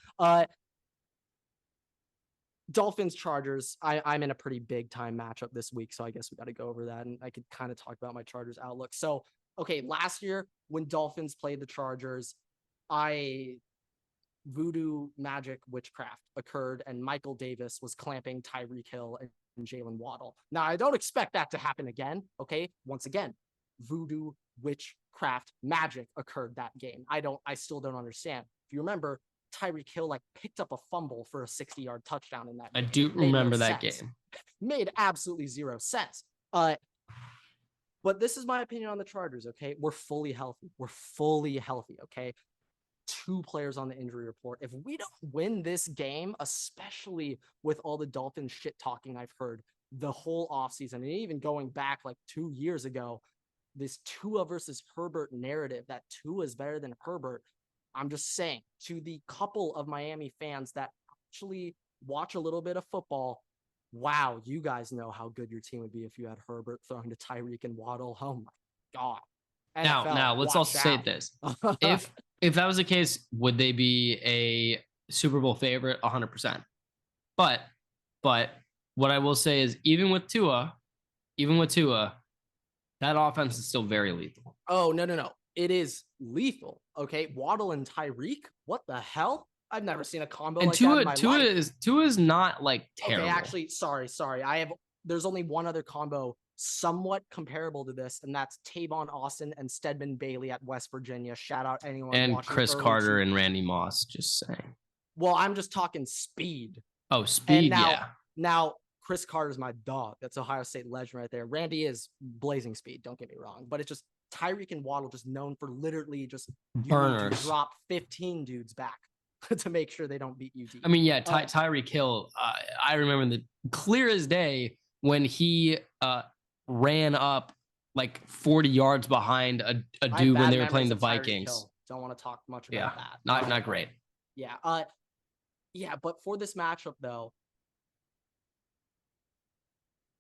Dolphins Chargers. I'm in a pretty big time matchup this week, so I guess we got to go over that, and I could kind of talk about my Chargers outlook. So, okay, last year when Dolphins played the Chargers, voodoo magic witchcraft occurred, and Michael Davis was clamping Tyreek Hill and Jalen Waddle. Now, I don't expect that to happen again. Okay, once again, voodoo witchcraft magic occurred that game. I still don't understand. If you remember, Tyreek Hill picked up a fumble for a 60-yard touchdown in that game. I do remember that game. Made absolutely zero sense. But this is my opinion on the Chargers, okay? We're fully healthy, okay? 2 players on the injury report. If we don't win this game, especially with all the Dolphins shit talking I've heard the whole offseason, and even going back 2 years ago, this Tua versus Herbert narrative that Tua is better than Herbert, I'm just saying, to the couple of Miami fans that actually watch a little bit of football, wow, you guys know how good your team would be if you had Herbert throwing to Tyreek and Waddle. Oh my God. NFL, now let's also say this. If that was the case, would they be a Super Bowl favorite? 100%. But what I will say is, even with Tua, that offense is still very lethal. Oh, no. it is lethal. Okay, Waddle and Tyreek. What the hell? I've never seen a combo and like that in my life. Tua is not like terrible. Okay, actually, sorry. There's only one other combo somewhat comparable to this, and that's Tavon Austin and Stedman Bailey at West Virginia. Shout out anyone and watching. Chris Carter and Randy Moss. Just saying. Well, I'm just talking speed. Oh, speed. And yeah. Now Chris Carter's my dog. That's Ohio State legend right there. Randy is blazing speed. Don't get me wrong, but it's just Tyreek and Waddle just known for literally just burners. Drop 15 dudes back to make sure they don't beat you deep. I mean, yeah, Tyreek Hill. I remember the clear as day when he ran up like 40 yards behind a dude when they were playing the Vikings. Don't want to talk much about that. Not great. Yeah. Yeah, but for this matchup though,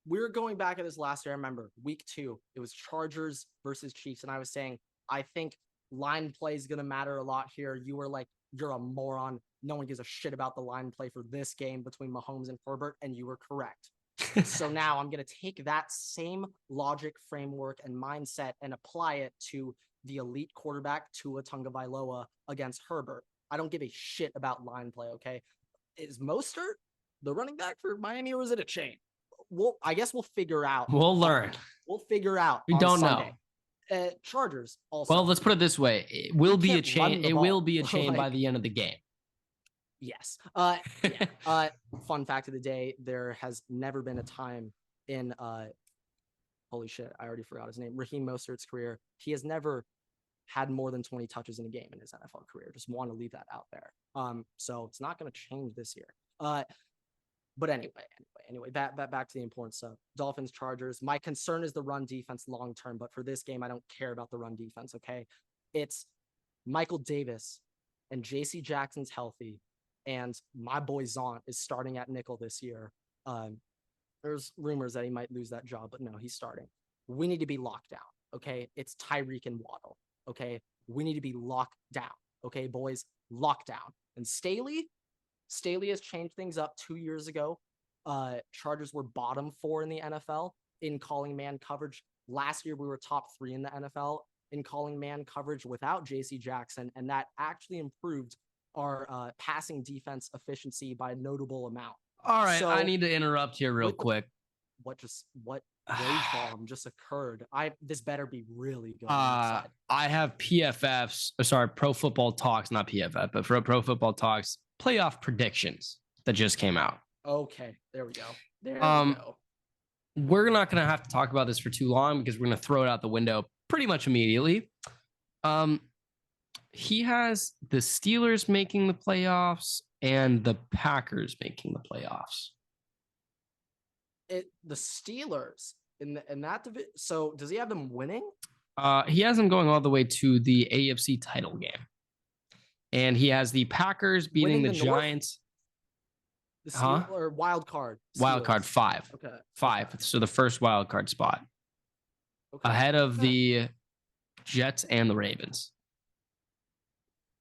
we're going back at this last year. I remember week 2, it was Chargers versus Chiefs, and I was saying I think line play is going to matter a lot here. You were like, you're a moron. No one gives a shit about the line play for this game between Mahomes and Herbert, and you were correct. So now I'm going to take that same logic framework and mindset and apply it to the elite quarterback Tua Tagovailoa against Herbert. I don't give a shit about line play, okay? Is Mostert the running back for Miami, or is it a chain? I guess we'll figure out. We'll learn. We'll figure out. We don't Sunday. Know. Chargers also. Well, let's put it this way: it will be a chain. It will be a chain by the end of the game. Yes. Fun fact of the day: there has never been a time in holy shit, I already forgot his name. Raheem Mostert's career. He has never had more than 20 touches in a game in his NFL career. Just want to leave that out there. So it's not going to change this year. But anyway, back to the important stuff. Dolphins, Chargers. My concern is the run defense long term, but for this game, I don't care about the run defense. Okay, it's Michael Davis and J.C. Jackson's healthy, and my boy Zont is starting at nickel this year. There's rumors that he might lose that job, but no, he's starting. We need to be locked down. Okay, it's Tyreek and Waddle. Okay, we need to be locked down. Okay, boys, locked down. And Staley has changed things up 2 years ago. Chargers were bottom 4 in the NFL in calling man coverage. Last year, we were top 3 in the NFL in calling man coverage without J.C. Jackson, and that actually improved our passing defense efficiency by a notable amount. All right, so, I need to interrupt here real quick. What rage bomb just occurred? This better be really good. I have Pro Football Talks, not PFF, but for Pro Football Talks playoff predictions that just came out. Okay, there we go. We go. We're not going to have to talk about this for too long because we're going to throw it out the window pretty much immediately. He has the Steelers making the playoffs and the Packers making the playoffs. The Steelers in that division. So does he have them winning? He has them going all the way to the AFC title game. And he has the Packers beating the Giants. Or wild card? Wild card 5. Okay. 5. Okay. So the first wild card spot. Okay. Ahead of the Jets and the Ravens.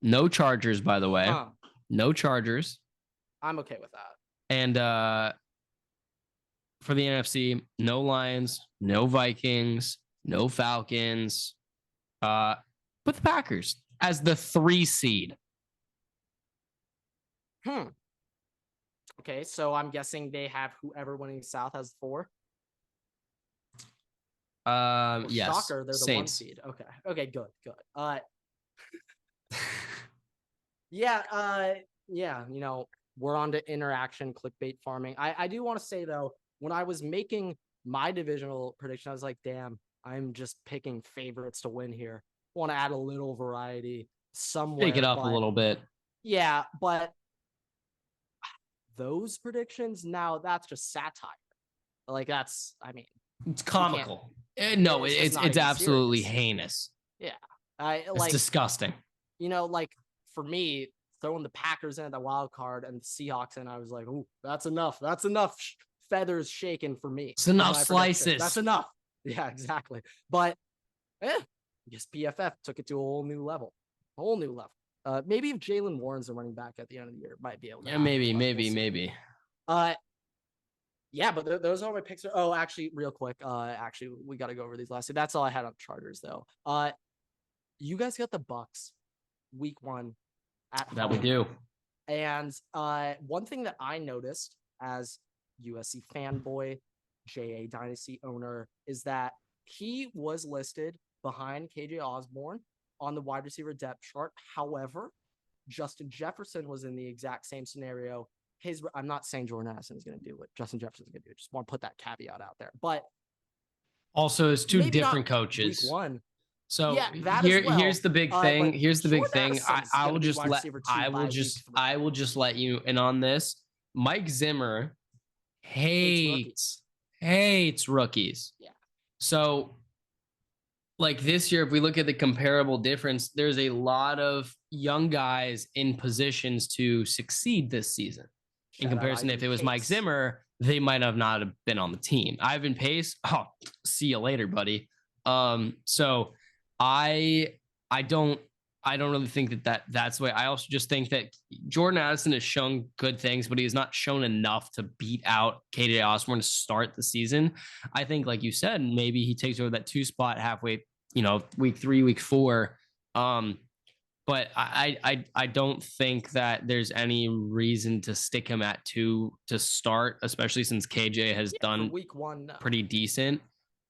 No Chargers, by the way. No Chargers. I'm okay with that. And for the NFC, no Lions, no Vikings, no Falcons. But the Packers as the 3 seed. Okay, so I'm guessing they have whoever winning South has 4. Yes. Shocker, they're the Saints. 1 seed. Okay, good. Yeah, we're on to interaction clickbait farming. I do want to say though, when I was making my divisional prediction, I was like, damn, I'm just picking favorites to win here. Want to add a little variety somewhere. Shake it up a little bit. Yeah, but those predictions, now that's just satire. Like it's comical. No, it's absolutely heinous. Yeah. It's disgusting. For me, throwing the Packers in at the wild card and the Seahawks in, I was like, ooh, that's enough. That's enough feathers shaken for me. It's enough slices. That's enough. Yeah, exactly. But I guess PFF took it to a whole new level. Maybe if Jalen Warren's the running back at the end of the year, might be able to. Yeah, maybe. Yeah, but those are my picks. Oh, actually, real quick. We got to go over these last two. That's all I had on Chargers, though. you guys got the Bucks week 1 at home. That we do. And one thing that I noticed as USC fanboy, JA Dynasty owner, is that he was listed behind KJ Osborne on the wide receiver depth chart. However, Justin Jefferson was in the exact same scenario. I'm not saying Jordan Addison is going to do what Justin Jefferson is going to do. Just want to put that caveat out there. But also, it's two different coaches. Week 1. So here's the big thing. Here's the big thing. I will just let you in on this. Mike Zimmer hates rookies. Yeah. So like this year, if we look at the comparable difference, there's a lot of young guys in positions to succeed this season. In comparison, if it was Mike Zimmer, they might have not have been on the team. Ivan Pace, see you later, buddy. So I don't really think that's the way. I also just think that Jordan Addison has shown good things, but he has not shown enough to beat out KJ Osborne to start the season. I think, like you said, maybe he takes over that 2 spot halfway, week 3, week 4. But I don't think that there's any reason to stick him at 2 to start, especially since KJ has done week 1 pretty decent.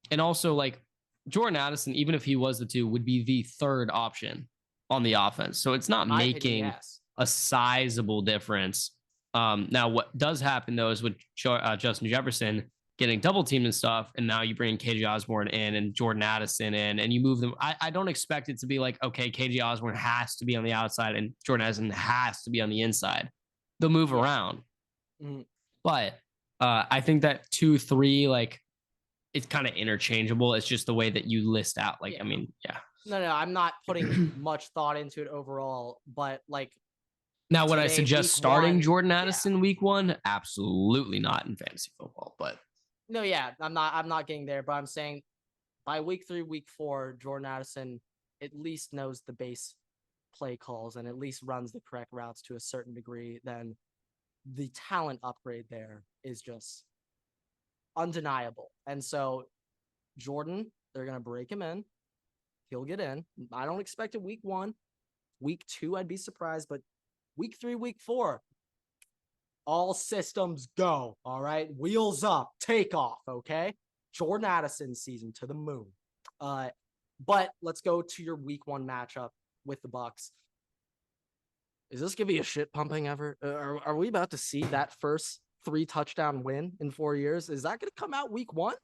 And also, like, Jordan Addison, even if he was the 2, would be the 3rd option on the offense. So it's not making a sizable difference. Now, what does happen, though, is with Justin Jefferson getting double teamed and stuff, and now you bring KJ Osborne in and Jordan Addison in, and you move them. I don't expect it to be like, okay, KJ Osborne has to be on the outside and Jordan Addison has to be on the inside. They'll move around. Mm-hmm. But I think that 2, 3, like, it's kind of interchangeable. It's just the way that you list out. Like, I mean, yeah. No, I'm not putting much thought into it overall, but like. Now, would I suggest starting Jordan Addison week 1? Absolutely not in fantasy football, but. No, yeah, I'm not getting there, but I'm saying by week 3, week 4, Jordan Addison at least knows the base play calls and at least runs the correct routes to a certain degree. Then the talent upgrade there is just undeniable. And so Jordan, they're going to break him in. He'll get in. I don't expect it week 1. Week 2, I'd be surprised, but week 3, week 4, all systems go. All right. Wheels up, take off. Okay. Jordan Addison season to the moon. But let's go to your week 1 matchup with the Bucks. Is this going to be a shit pumping ever? Are we about to see that first 3 touchdown win in 4 years? Is that going to come out week 1?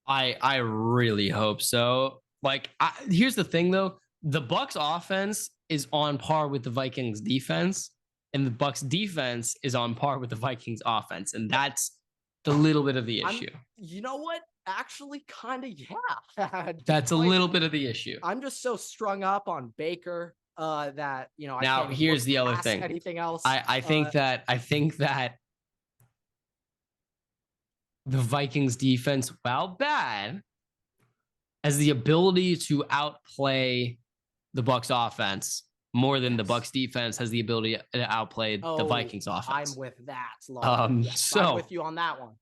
I really hope so. Like, here's the thing, though. The Bucks offense is on par with the Vikings defense, and the Bucks defense is on par with the Vikings offense. And that's the little bit of the issue. You know what? Actually, kind of, yeah. That's a little bit of the issue. I'm just so strung up on Baker that, I now can't here's the other thing. Anything else? I think that the Vikings defense, while bad, has the ability to outplay the Bucks offense more than the Bucks defense has the ability to outplay the Vikings offense. I'm with that. I'm with you on that one.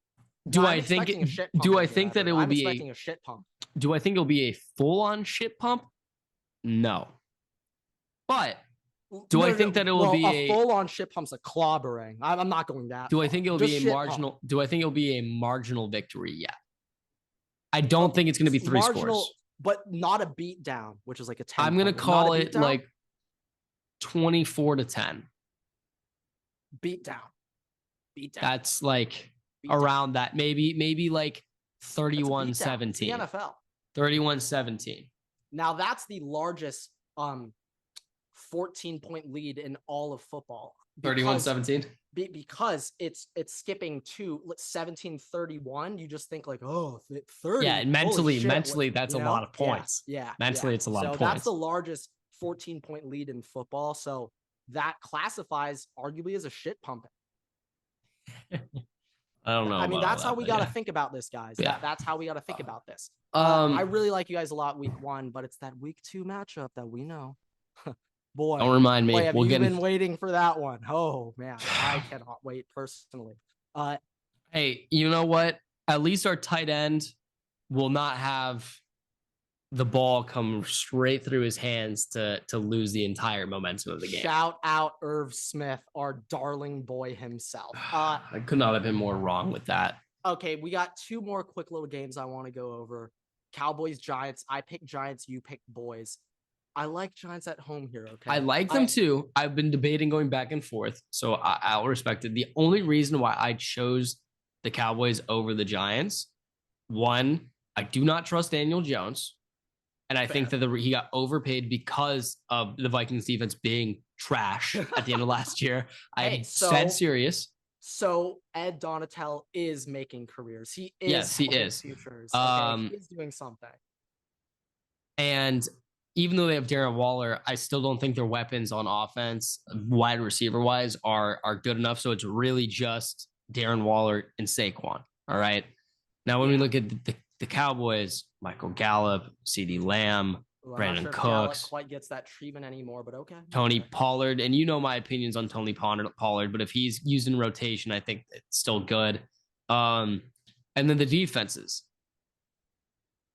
Do I think that it will be a shit pump? Do I think it'll be a full-on shit pump? No. But I think that it will be a full-on shit pump's a clobbering. I'm not going that. Do I think it'll be a marginal? Pump. Do I think it'll be a marginal victory? Yeah. I don't think it's going to be 3 scores, but not a beat down, which is like a 10. I'm going to call it like 24-10. Beat down. That's like around that. Maybe like 31-17. The NFL. 31-17. Now that's the largest 14-point lead in all of football. 31-17. Because it's skipping to 17-31. You just think like, 30. Yeah, and mentally that's a lot of points. Yeah. Mentally it's a lot of points. So that's the largest 14-point lead in football. So that classifies arguably as a shit pumping. I don't know. I mean, that's how we got to think about this, guys. Yeah. That's how we got to think about this. I really like you guys a lot week 1, but it's that week 2 matchup that we know. Boy, don't remind me. Have you been waiting for that one? Oh man, I cannot wait personally. Hey, you know what? At least our tight end will not have the ball come straight through his hands to lose the entire momentum of the game. Shout out Irv Smith, our darling boy himself. I could not have been more wrong with that. Okay, we got 2 more quick little games I want to go over. Cowboys, Giants. I pick Giants, you pick boys. I like Giants at home here, okay? I like them too. I've been debating going back and forth, so I'll respect it. The only reason why I chose the Cowboys over the Giants, one, I do not trust Daniel Jones. And I think that he got overpaid because of the Vikings defense being trash at the end of last year. I'm dead serious. So Ed Donatel is making careers. He is. Yes, he is. Futures. Okay? He is doing something. And even though they have Darren Waller, I still don't think their weapons on offense, wide receiver wise, are good enough. So it's really just Darren Waller and Saquon. All right. Now, when we look at the Cowboys, Michael Gallup, CeeDee Lamb, Brandon Cooks. Gallup quite gets that treatment anymore, but okay. Tony Pollard, and you know my opinions on Tony Pollard, but if he's used in rotation, I think it's still good. And then the defenses.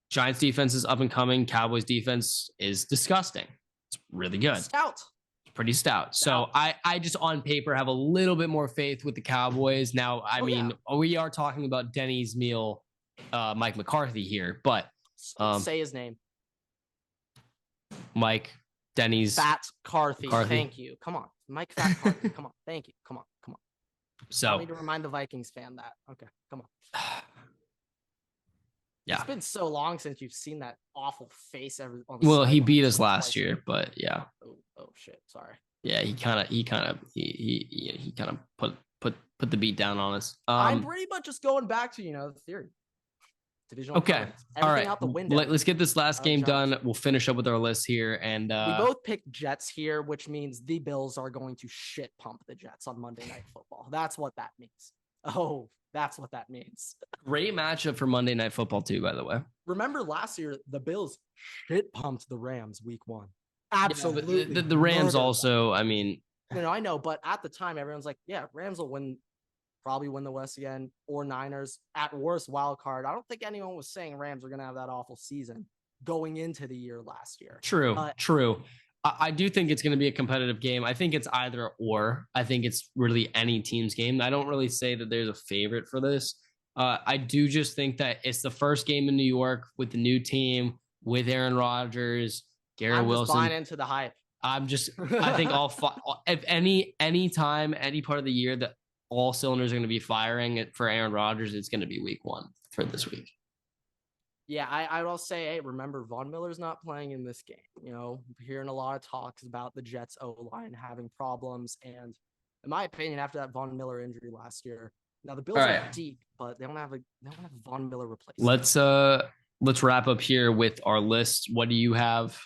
Giants defense is up and coming. Cowboys defense is disgusting. It's really good. Stout. It's pretty stout. So I just on paper have a little bit more faith with the Cowboys. Now, I mean, we are talking about Denny's meal, Mike McCarthy here, but say his name. Mike Denny's Fat Carthy. Thank you. Come on. Mike Fat Carthy. Come on. Thank you. Come on. So I need to remind the Vikings fan that. Okay. Come on. Yeah. It's been so long since you've seen that awful face on the Well, he beat us last year, but yeah. Oh shit. Sorry. Yeah, he kind of put the beat down on us. I'm pretty much just going back to, the theory. Divisional okay. All right. Out the window. Let's get this last game done. We'll finish up with our list here. And we both picked Jets here, which means the Bills are going to shit pump the Jets on Monday Night Football. That's what that means. Oh, that's what that means. Great matchup for Monday Night Football too, by the way. Remember last year, the Bills shit pumped the Rams week 1. Absolutely. Yeah, the Rams also, I mean. I know, but at the time, everyone's like, yeah, Rams will probably win the West again, or Niners at worst wild card. I don't think anyone was saying Rams are going to have that awful season going into the year last year. True. I do think it's going to be a competitive game. I think it's either or. I think it's really any team's game. I don't really say that there's a favorite for this. I do just think that it's the first game in New York with the new team, with Aaron Rodgers, Garrett Wilson. I'm buying into the hype. I think if any time, any part of the year that all cylinders are going to be firing for Aaron Rodgers, it's going to be week 1 for this week. Yeah, I will say, hey, remember, Von Miller's not playing in this game. Hearing a lot of talks about the Jets O-line having problems. And in my opinion, after that Von Miller injury last year, now the Bills are deep, but they don't have a Von Miller replacement. Let's wrap up here with our list. What do you have?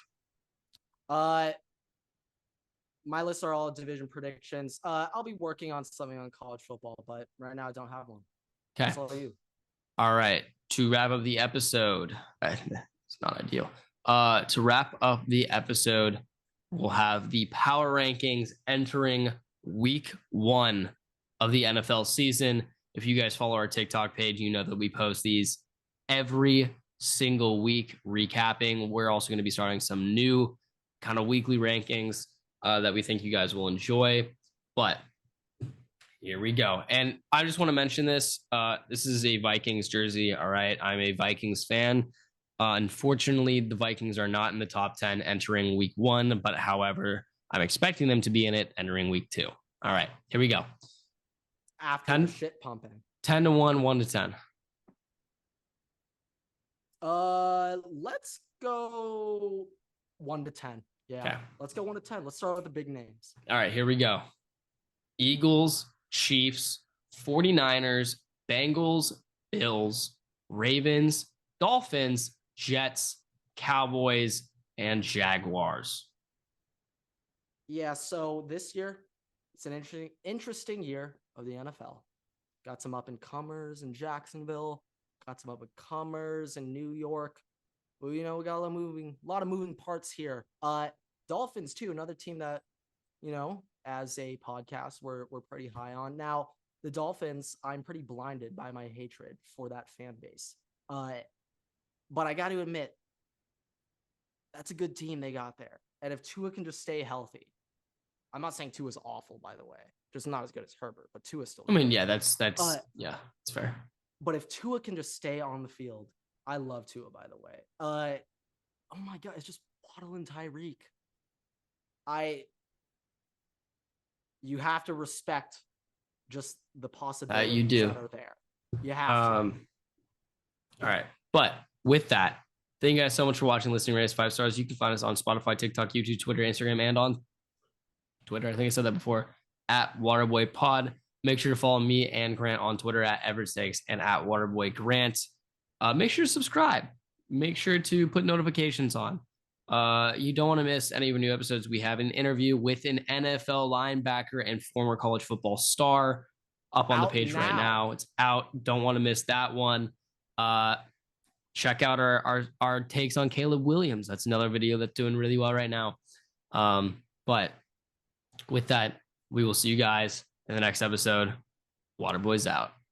My lists are all division predictions. I'll be working on something on college football, but right now I don't have one. Okay. That's all you. All right. To wrap up the episode, it's not ideal. To wrap up the episode, we'll have the power rankings entering week 1 of the NFL season. If you guys follow our TikTok page, you know that we post these every single week recapping. We're also going to be starting some new kind of weekly rankings that we think you guys will enjoy. But here we go. And I just want to mention this. This is a Vikings jersey. All right. I'm a Vikings fan. Unfortunately, the Vikings are not in the top 10 entering week 1, but however, I'm expecting them to be in it entering week 2. All right. Here we go. After 10, shit pumping. 10 to 1, 1 to 10. Let's go 1 to 10. Yeah. Okay. Let's go 1 to 10. Let's start with the big names. All right, here we go. Eagles, Chiefs, 49ers, Bengals, Bills, Ravens, Dolphins, Jets, Cowboys, and Jaguars. Yeah, so this year, it's an interesting year of the NFL. Got some up-and-comers in Jacksonville. Got some up-and-comers in New York. Well, we got a lot of moving parts here. Dolphins, too, another team that, as a podcast, we're pretty high on. Now, the Dolphins, I'm pretty blinded by my hatred for that fan base. But I got to admit, That's a good team they got there. And if Tua can just stay healthy, I'm not saying Tua's awful, by the way, just not as good as Herbert, but Tua's still good. I mean, yeah, that's yeah, it's fair. But if Tua can just stay on the field, I love Tua, by the way. Oh my God, it's just Waddle and Tyreek. You have to respect just the possibilities you do. that are there. You have to. All right. But with that, thank you guys so much for watching, listening, rate us 5 stars. You can find us on Spotify, TikTok, YouTube, Twitter, Instagram, and on Twitter. I think I said that before, at Waterboy Make sure to follow me and Grant on Twitter at Everett Stakes and at WaterboyGrant. Make sure to subscribe. Make sure to put notifications on. You don't want to miss any of the new episodes. We have an interview with an NFL linebacker and former college football star up on the page right now. It's out. Don't want to miss that one. Check out our takes on Caleb Williams. That's another video that's doing really well right now. But with that, we will see you guys in the next episode. Waterboy's out.